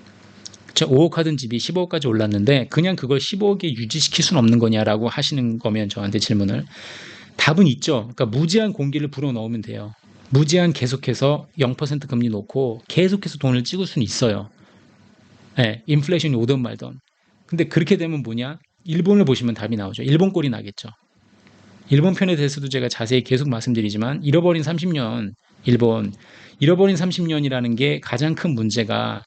S1: 5억 하던 집이 15억까지 올랐는데 그냥 그걸 15억에 유지시킬 수는 없는 거냐라고 하시는 거면 저한테 질문을 답은 있죠. 그러니까 무제한 공기를 불어넣으면 돼요. 무제한 계속해서 0% 금리 놓고 계속해서 돈을 찍을 수는 있어요. 네, 인플레이션이 오든 말든. 근데 그렇게 되면 뭐냐? 일본을 보시면 답이 나오죠. 일본 꼴이 나겠죠. 일본 편에 대해서도 제가 자세히 계속 말씀드리지만 잃어버린 30년 잃어버린 30년이라는 게 가장 큰 문제가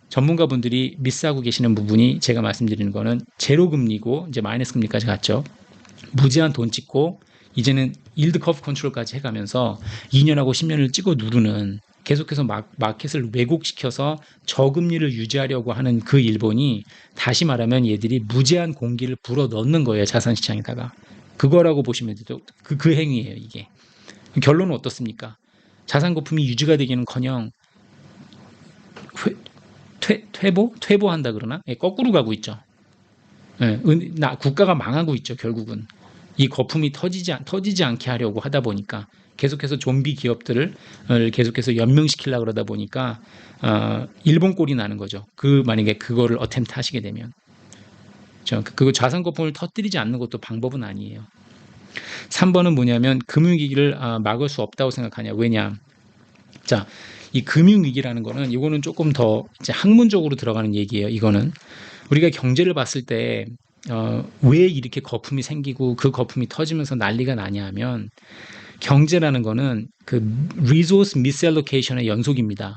S1: 전문가분들이 미스하고 계시는 부분이 제가 말씀드리는 거는 제로 금리고 이제 마이너스 금리까지 갔죠. 무제한 돈 찍고 이제는 일드 커브 컨트롤까지 해가면서 2년하고 10년을 찍어 누르는 계속해서 마켓을 왜곡시켜서 저금리를 유지하려고 하는 그 일본이 다시 말하면 얘들이 무제한 공기를 불어 넣는 거예요. 자산시장에다가. 그거라고 보시면 돼요. 그 행위예요, 이게. 결론은 어떻습니까? 자산 거품이 유지가 되기는커녕 퇴보한다 그러나? 예, 거꾸로 가고 있죠. 예, 국가가 망하고 있죠, 결국은. 이 거품이 터지지 않게 하려고 하다 보니까 계속해서 좀비 기업들을 계속해서 연명시키려고 그러다 보니까 일본 꼴이 나는 거죠. 만약에 그거를 어템트 하시게 되면. 그거 자산 거품을 터뜨리지 않는 것도 방법은 아니에요. 3번은 뭐냐면 금융위기를 막을 수 없다고 생각하냐. 왜냐? 자, 이 금융위기라는 거는 이거는 조금 더 이제 학문적으로 들어가는 얘기예요. 이거는 우리가 경제를 봤을 때 왜 이렇게 거품이 생기고 그 거품이 터지면서 난리가 나냐 하면 경제라는 거는 그 resource misallocation의 연속입니다.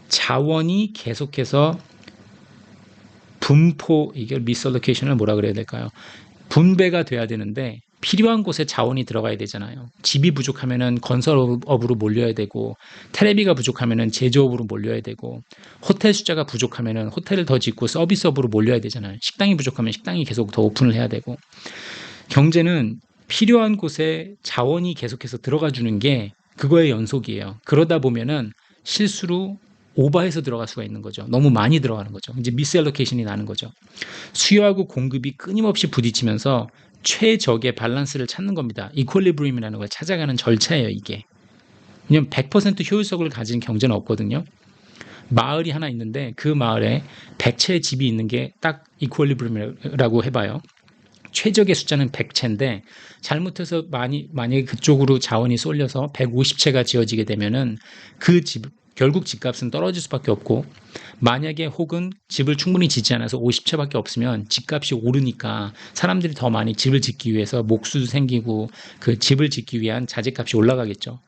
S1: 자원이 계속해서 이게 misallocation을 뭐라 그래야 될까요? 분배가 돼야 되는데 필요한 곳에 자원이 들어가야 되잖아요. 집이 부족하면은 건설업으로 몰려야 되고, 테레비가 부족하면은 제조업으로 몰려야 되고, 호텔 숫자가 부족하면은 호텔을 더 짓고 서비스업으로 몰려야 되잖아요. 식당이 부족하면 식당이 계속 더 오픈을 해야 되고. 경제는 필요한 곳에 자원이 계속해서 들어가 주는 게 그거의 연속이에요. 그러다 보면은 실수로 오버해서 들어갈 수가 있는 거죠. 너무 많이 들어가는 거죠. 이제 미스앨로케이션이 나는 거죠. 수요하고 공급이 끊임없이 부딪히면서 최적의 밸런스를 찾는 겁니다. 이퀄리브리움이라는 걸 찾아가는 절차예요, 이게. 왜냐면 100% 효율성을 가진 경제는 없거든요. 마을이 하나 있는데 그 마을에 100채의 집이 있는 게 딱 이퀄리브리움이라고 해봐요. 최적의 숫자는 100채인데 잘못해서 만약에 그쪽으로 자원이 쏠려서 150채가 지어지게 되면은 그 집, 결국 집값은 떨어질 수밖에 없고, 만약에 혹은 집을 충분히 짓지 않아서 50채밖에 없으면 집값이 오르니까 사람들이 더 많이 집을 짓기 위해서 목수도 생기고 그 집을 짓기 위한 자재값이 올라가겠죠.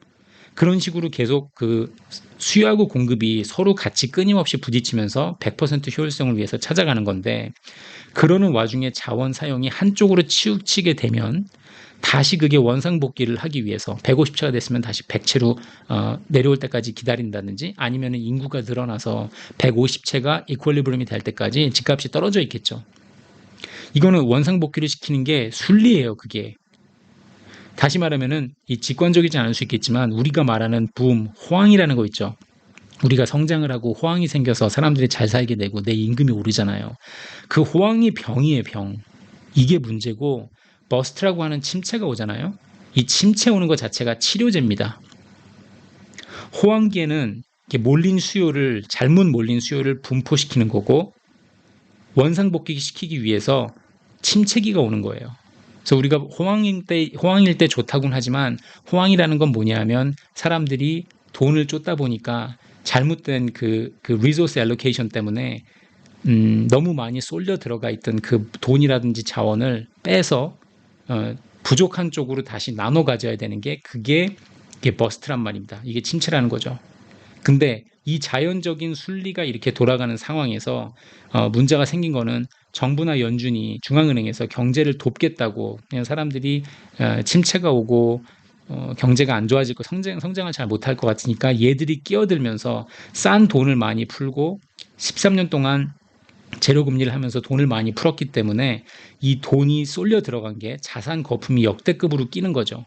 S1: 그런 식으로 계속 그 수요하고 공급이 서로 같이 끊임없이 부딪히면서 100% 효율성을 위해서 찾아가는 건데, 그러는 와중에 자원 사용이 한쪽으로 치우치게 되면 다시 그게 원상복귀를 하기 위해서 150채가 됐으면 다시 100채로 내려올 때까지 기다린다든지, 아니면 인구가 늘어나서 150채가 이퀄리브럼이 될 때까지 집값이 떨어져 있겠죠. 이거는 원상복귀를 시키는 게 순리예요. 그게 다시 말하면은 이 직관적이지 않을 수 있겠지만 우리가 말하는 붐, 호황이라는 거 있죠. 우리가 성장을 하고 호황이 생겨서 사람들이 잘 살게 되고 내 임금이 오르잖아요. 그 호황이 병이에요, 병. 이게 문제고, 버스트라고 하는 침체가 오잖아요. 이 침체 오는 것 자체가 치료제입니다. 호황기에는 잘못 몰린 수요를 분포시키는 거고, 원상복귀 시키기 위해서 침체기가 오는 거예요. 그래서 우리가 호황일 때 좋다고는 하지만, 호황이라는 건 뭐냐면 사람들이 돈을 쫓다 보니까 잘못된 그 리소스 알로케이션 때문에 너무 많이 쏠려 들어가 있던 그 돈이라든지 자원을 빼서 부족한 쪽으로 다시 나눠 가져야 되는 게, 이게 버스트란 말입니다. 이게 침체라는 거죠. 근데 이 자연적인 순리가 이렇게 돌아가는 상황에서 문제가 생긴 거는, 정부나 연준이 중앙은행에서 경제를 돕겠다고 그냥 사람들이 침체가 오고 경제가 안 좋아질 거, 성장을 잘 못할 것 같으니까 얘들이 끼어들면서 싼 돈을 많이 풀고 13년 동안 제로 금리를 하면서 돈을 많이 풀었기 때문에 이 돈이 쏠려 들어간 게 자산 거품이 역대급으로 끼는 거죠.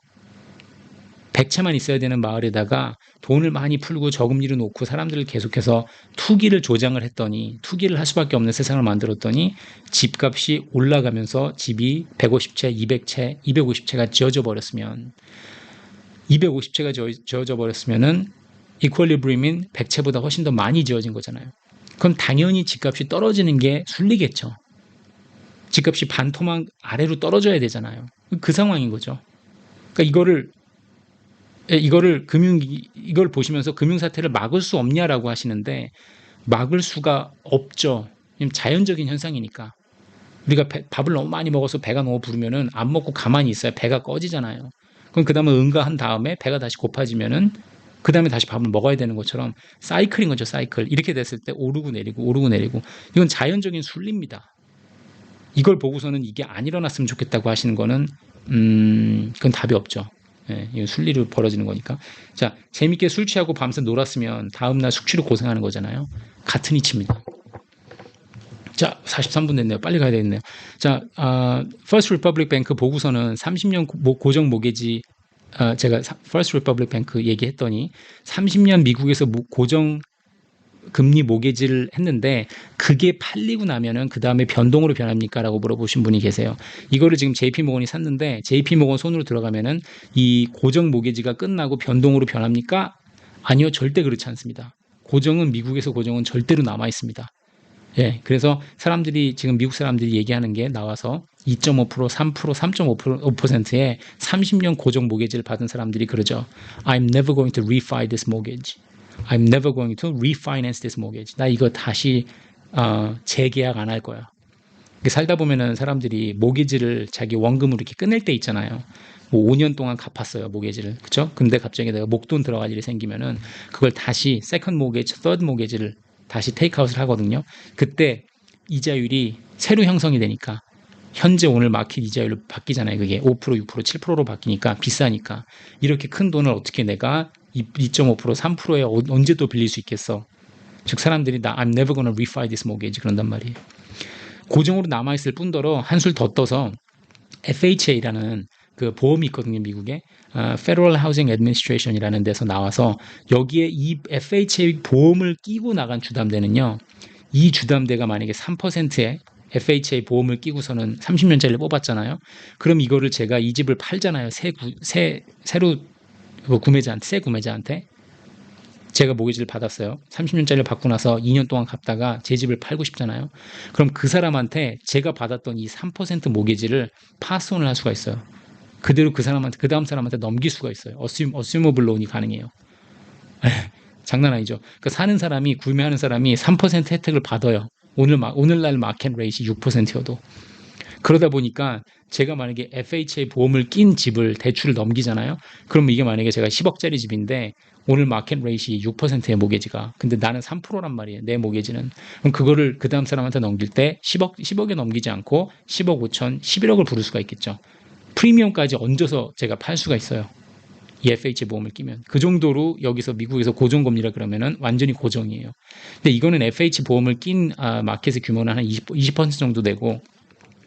S1: 100채만 있어야 되는 마을에다가 돈을 많이 풀고 저금리를 놓고 사람들을 계속해서 투기를 조장을 했더니, 투기를 할 수밖에 없는 세상을 만들었더니 집값이 올라가면서 집이 150채, 200채, 250채가 지어져 버렸으면, 250채가 지어져 버렸으면은 이퀄리브리움인 100채보다 훨씬 더 많이 지어진 거잖아요. 그럼 당연히 집값이 떨어지는 게 순리겠죠. 집값이 반토막 아래로 떨어져야 되잖아요. 그 상황인 거죠. 그러니까 이걸 보시면서 금융사태를 막을 수 없냐라고 하시는데, 막을 수가 없죠. 자연적인 현상이니까. 우리가 밥을 너무 많이 먹어서 배가 너무 부르면은 안 먹고 가만히 있어야 배가 꺼지잖아요. 그럼 그 다음에 응가한 다음에 배가 다시 고파지면은 그 다음에 다시 밥을 먹어야 되는 것처럼 사이클인 거죠, 사이클. 이렇게 됐을 때 오르고 내리고 오르고 내리고. 이건 자연적인 순리입니다. 이걸 보고서는 이게 안 일어났으면 좋겠다고 하시는 거는 그건 답이 없죠. 예, 이건 순리로 벌어지는 거니까. 자, 재밌게 술 취하고 밤새 놀았으면 다음날 숙취로 고생하는 거잖아요. 같은 이치입니다. 자, 43분 됐네요. 빨리 가야 되겠네요. 자, First Republic Bank 보고서는 30년 고정 모기지, 제가 First Republic Bank 얘기했더니 30년 미국에서 고정 금리 모기지를 했는데 그게 팔리고 나면은 그 다음에 변동으로 변합니까? 라고 물어보신 분이 계세요. 이거를 지금 JP모건이 샀는데 JP모건 손으로 들어가면은 이 고정 모기지가 끝나고 변동으로 변합니까? 아니요, 절대 그렇지 않습니다. 미국에서 고정은 절대로 남아 있습니다. 예, 그래서 지금 미국 사람들이 얘기하는 게 나와서 2.5%, 3%, 3.5%의 30년 고정 모기지를 받은 사람들이 그러죠. I'm never going to refi this mortgage. I'm never going to refinance this mortgage. 나 이거 다시 재계약 안 할 거야. 살다 보면은 사람들이 모기지를 자기 원금으로 이렇게 끝낼 때 있잖아요. 뭐 5년 동안 갚았어요, 모기지를. 그쵸? 근데 갑자기 내가 목돈 들어갈 일이 생기면은 그걸 다시 세컨드 모기지, 서드 모기지를 다시 테이크아웃을 하거든요. 그때 이자율이 새로 형성이 되니까 현재 오늘 마켓 이자율로 바뀌잖아요. 그게 5%, 6%, 7%로 바뀌니까 비싸니까. 이렇게 큰 돈을 어떻게 내가 2.5%, 3%에 언제 또 빌릴 수 있겠어? 즉 사람들이 I'm never gonna refi this mortgage 그런단 말이에요. 고정으로 남아있을 뿐더러 한술 더 떠서 FHA라는 그 보험이 있거든요, 미국에. Federal Housing Administration이라는 데서 나와서 여기에 이 FHA 보험을 끼고 나간 주담대는요, 이 주담대가 만약에 3%의 FHA 보험을 끼고서는 30년짜리를 뽑았잖아요. 그럼 이거를 제가 이 집을 팔잖아요. 새 구매자한테. 제가 모기지를 받았어요. 30년짜리를 받고 나서 2년 동안 갚다가 제 집을 팔고 싶잖아요. 그럼 그 사람한테 제가 받았던 이 3% 모기지를 파스온을 할 수가 있어요. 그대로 그 사람한테, 그 다음 사람한테 넘길 수가 있어요. 어스유머블 론이 가능해요. 장난 아니죠. 그러니까 사는 사람이, 구매하는 사람이 3% 혜택을 받아요. 오늘날 마켓 레이트이 6%여도. 그러다 보니까 제가 만약에 FHA 보험을 낀 집을 대출을 넘기잖아요. 그러면 이게 만약에 제가 10억짜리 집인데 오늘 마켓 레이트이 6%의 모기지가. 근데 나는 3%란 말이에요. 내 모기지는. 그럼 그거를 그 다음 사람한테 넘길 때 10억에 넘기지 않고 10억 5천, 11억을 부를 수가 있겠죠. 프리미엄까지 얹어서 제가 팔 수가 있어요. 이 FHA 보험을 끼면. 그 정도로 여기서 미국에서 고정금리라 그러면은 완전히 고정이에요. 근데 이거는 FH 보험을 낀 마켓의 규모는 한 20% 정도 되고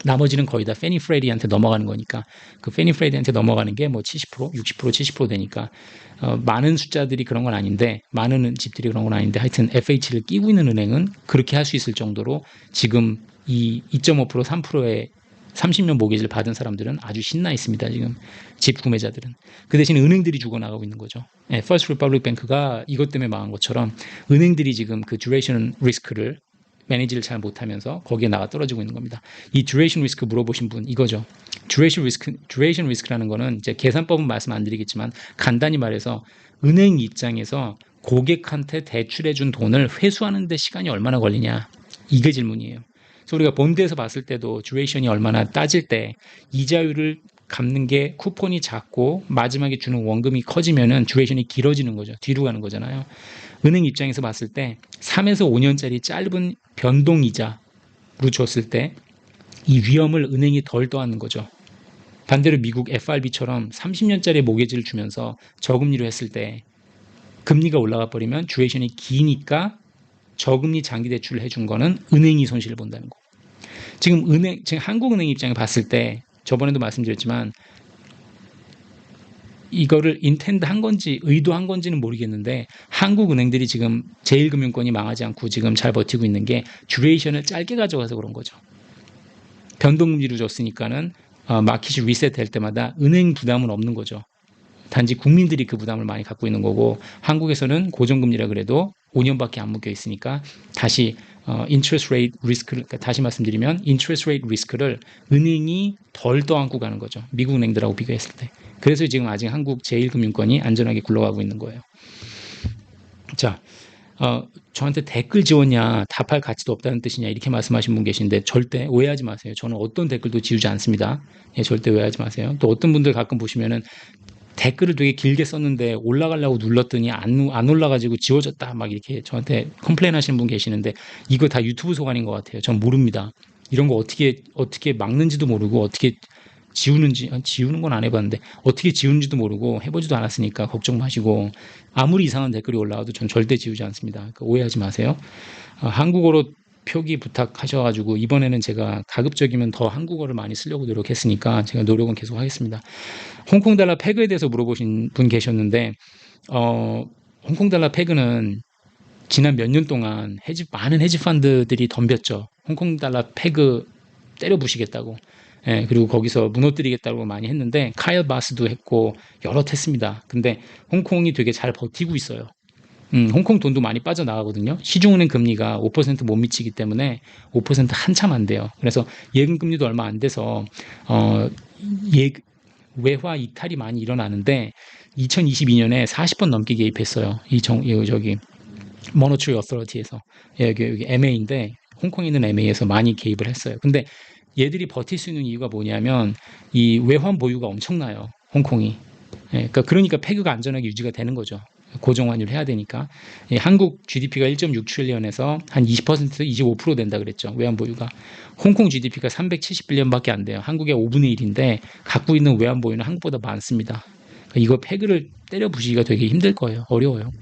S1: 나머지는 거의 다 페니 프레디한테 넘어가는 거니까 그 페니 프레디한테 넘어가는 게 뭐 70%, 60%, 70% 되니까 많은 숫자들이 그런 건 아닌데 많은 집들이 그런 건 아닌데 하여튼 FH를 끼고 있는 은행은 그렇게 할 수 있을 정도로 지금 이 2.5%, 3%의 30년 모기지를 받은 사람들은 아주 신나 있습니다. 지금 집 구매자들은. 그 대신 은행들이 죽어나가고 있는 거죠. 네, First Republic Bank가 이것 때문에 망한 것처럼 은행들이 지금 그 duration 리스크를 매니지를 잘 못하면서 거기에 나가 떨어지고 있는 겁니다. 이 duration 리스크 물어보신 분 이거죠. duration 리스크라는 거는 이제 계산법은 말씀 안 드리겠지만 간단히 말해서 은행 입장에서 고객한테 대출해준 돈을 회수하는 데 시간이 얼마나 걸리냐 이게 질문이에요. 그래서 우리가 본드에서 봤을 때도 듀레이션이 얼마나 따질 때 이자율을 갚는 게 쿠폰이 작고 마지막에 주는 원금이 커지면은 듀레이션이 길어지는 거죠. 뒤로 가는 거잖아요. 은행 입장에서 봤을 때 3에서 5년짜리 짧은 변동 이자로 줬을 때 이 위험을 은행이 덜 떠안는 거죠. 반대로 미국 FRB처럼 30년짜리 모기지를 주면서 저금리로 했을 때 금리가 올라가 버리면 듀레이션이 기니까 저금리 장기 대출을 해준 거는 은행이 손실을 본다는 거. 지금 한국은행 입장에 봤을 때 저번에도 말씀드렸지만 이거를 인텐드 한 건지 의도한 건지는 모르겠는데 한국은행들이 지금 제1금융권이 망하지 않고 지금 잘 버티고 있는 게 듀레이션을 짧게 가져가서 그런 거죠. 변동금리로 줬으니까는 마켓이 리셋될 때마다 은행 부담은 없는 거죠. 단지 국민들이 그 부담을 많이 갖고 있는 거고 한국에서는 고정금리라 그래도 5년밖에 안 묶여 있으니까 다시 interest rate 리스크를 그러니까 다시 말씀드리면 interest rate 리스크를 은행이 덜 떠안고 가는 거죠. 미국 은행들하고 비교했을 때. 그래서 지금 아직 한국 제1금융권이 안전하게 굴러가고 있는 거예요. 자, 저한테 댓글 지웠냐 답할 가치도 없다는 뜻이냐 이렇게 말씀하신 분 계신데 절대 오해하지 마세요. 저는 어떤 댓글도 지우지 않습니다. 예, 절대 오해하지 마세요. 또 어떤 분들 가끔 보시면은 댓글을 되게 길게 썼는데 올라가려고 눌렀더니 안 올라가지고 지워졌다 막 이렇게 저한테 컴플레인 하시는 분 계시는데 이거 다 유튜브 소관인 것 같아요. 전 모릅니다. 이런 거 어떻게 막는지도 모르고 어떻게 지우는 건 안 해봤는데 어떻게 지우는지도 모르고 해보지도 않았으니까 걱정 마시고 아무리 이상한 댓글이 올라와도 전 절대 지우지 않습니다. 그러니까 오해하지 마세요. 한국어로 표기 부탁하셔가지고 이번에는 제가 가급적이면 더 한국어를 많이 쓰려고 노력했으니까 제가 노력은 계속 하겠습니다. 홍콩 달러 패그에 대해서 물어보신 분 계셨는데 홍콩 달러 패그는 지난 몇 년 동안 많은 헤지 펀드들이 덤볐죠. 홍콩 달러 패그 때려 부시겠다고. 예, 그리고 거기서 무너뜨리겠다고 많이 했는데 카일 바스도 했고 여럿 했습니다. 근데 홍콩이 되게 잘 버티고 있어요. 홍콩 돈도 많이 빠져나가거든요. 시중은행 금리가 5%못 미치기 때문에 5% 한참 안 돼요. 그래서 예금 금리도 얼마 안 돼서 외화 이탈이 많이 일어나는데 2022년에 40번 넘게 개입했어요. 저기 모니터리 어서리티에서 여기 MA인데 홍콩에 있는 MA에서 많이 개입을 했어요. 근데 얘들이 버틸 수 있는 이유가 뭐냐면 이 외환 보유가 엄청나요. 홍콩이. 예, 그러니까 패그가 안전하게 유지가 되는 거죠. 고정환율 해야 되니까. 예, 한국 GDP가 1.6트릴리언에서 한 20%, 25% 된다 그랬죠. 외환 보유가. 홍콩 GDP가 370빌리언밖에 안 돼요. 한국의 5분의 1인데 갖고 있는 외환 보유는 한국보다 많습니다. 그러니까 이거 패그를 때려 부시기가 되게 힘들 거예요. 어려워요.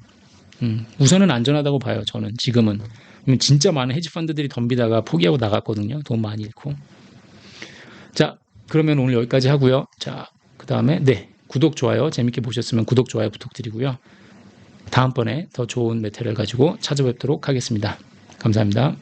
S1: 우선은 안전하다고 봐요. 저는 지금은. 진짜 많은 헤지 펀드들이 덤비다가 포기하고 나갔거든요. 돈 많이 잃고. 자, 그러면 오늘 여기까지 하고요. 자, 그 다음에 구독, 좋아요 재밌게 보셨으면 구독, 좋아요 부탁드리고요. 다음번에 더 좋은 매테리얼 가지고 찾아뵙도록 하겠습니다. 감사합니다.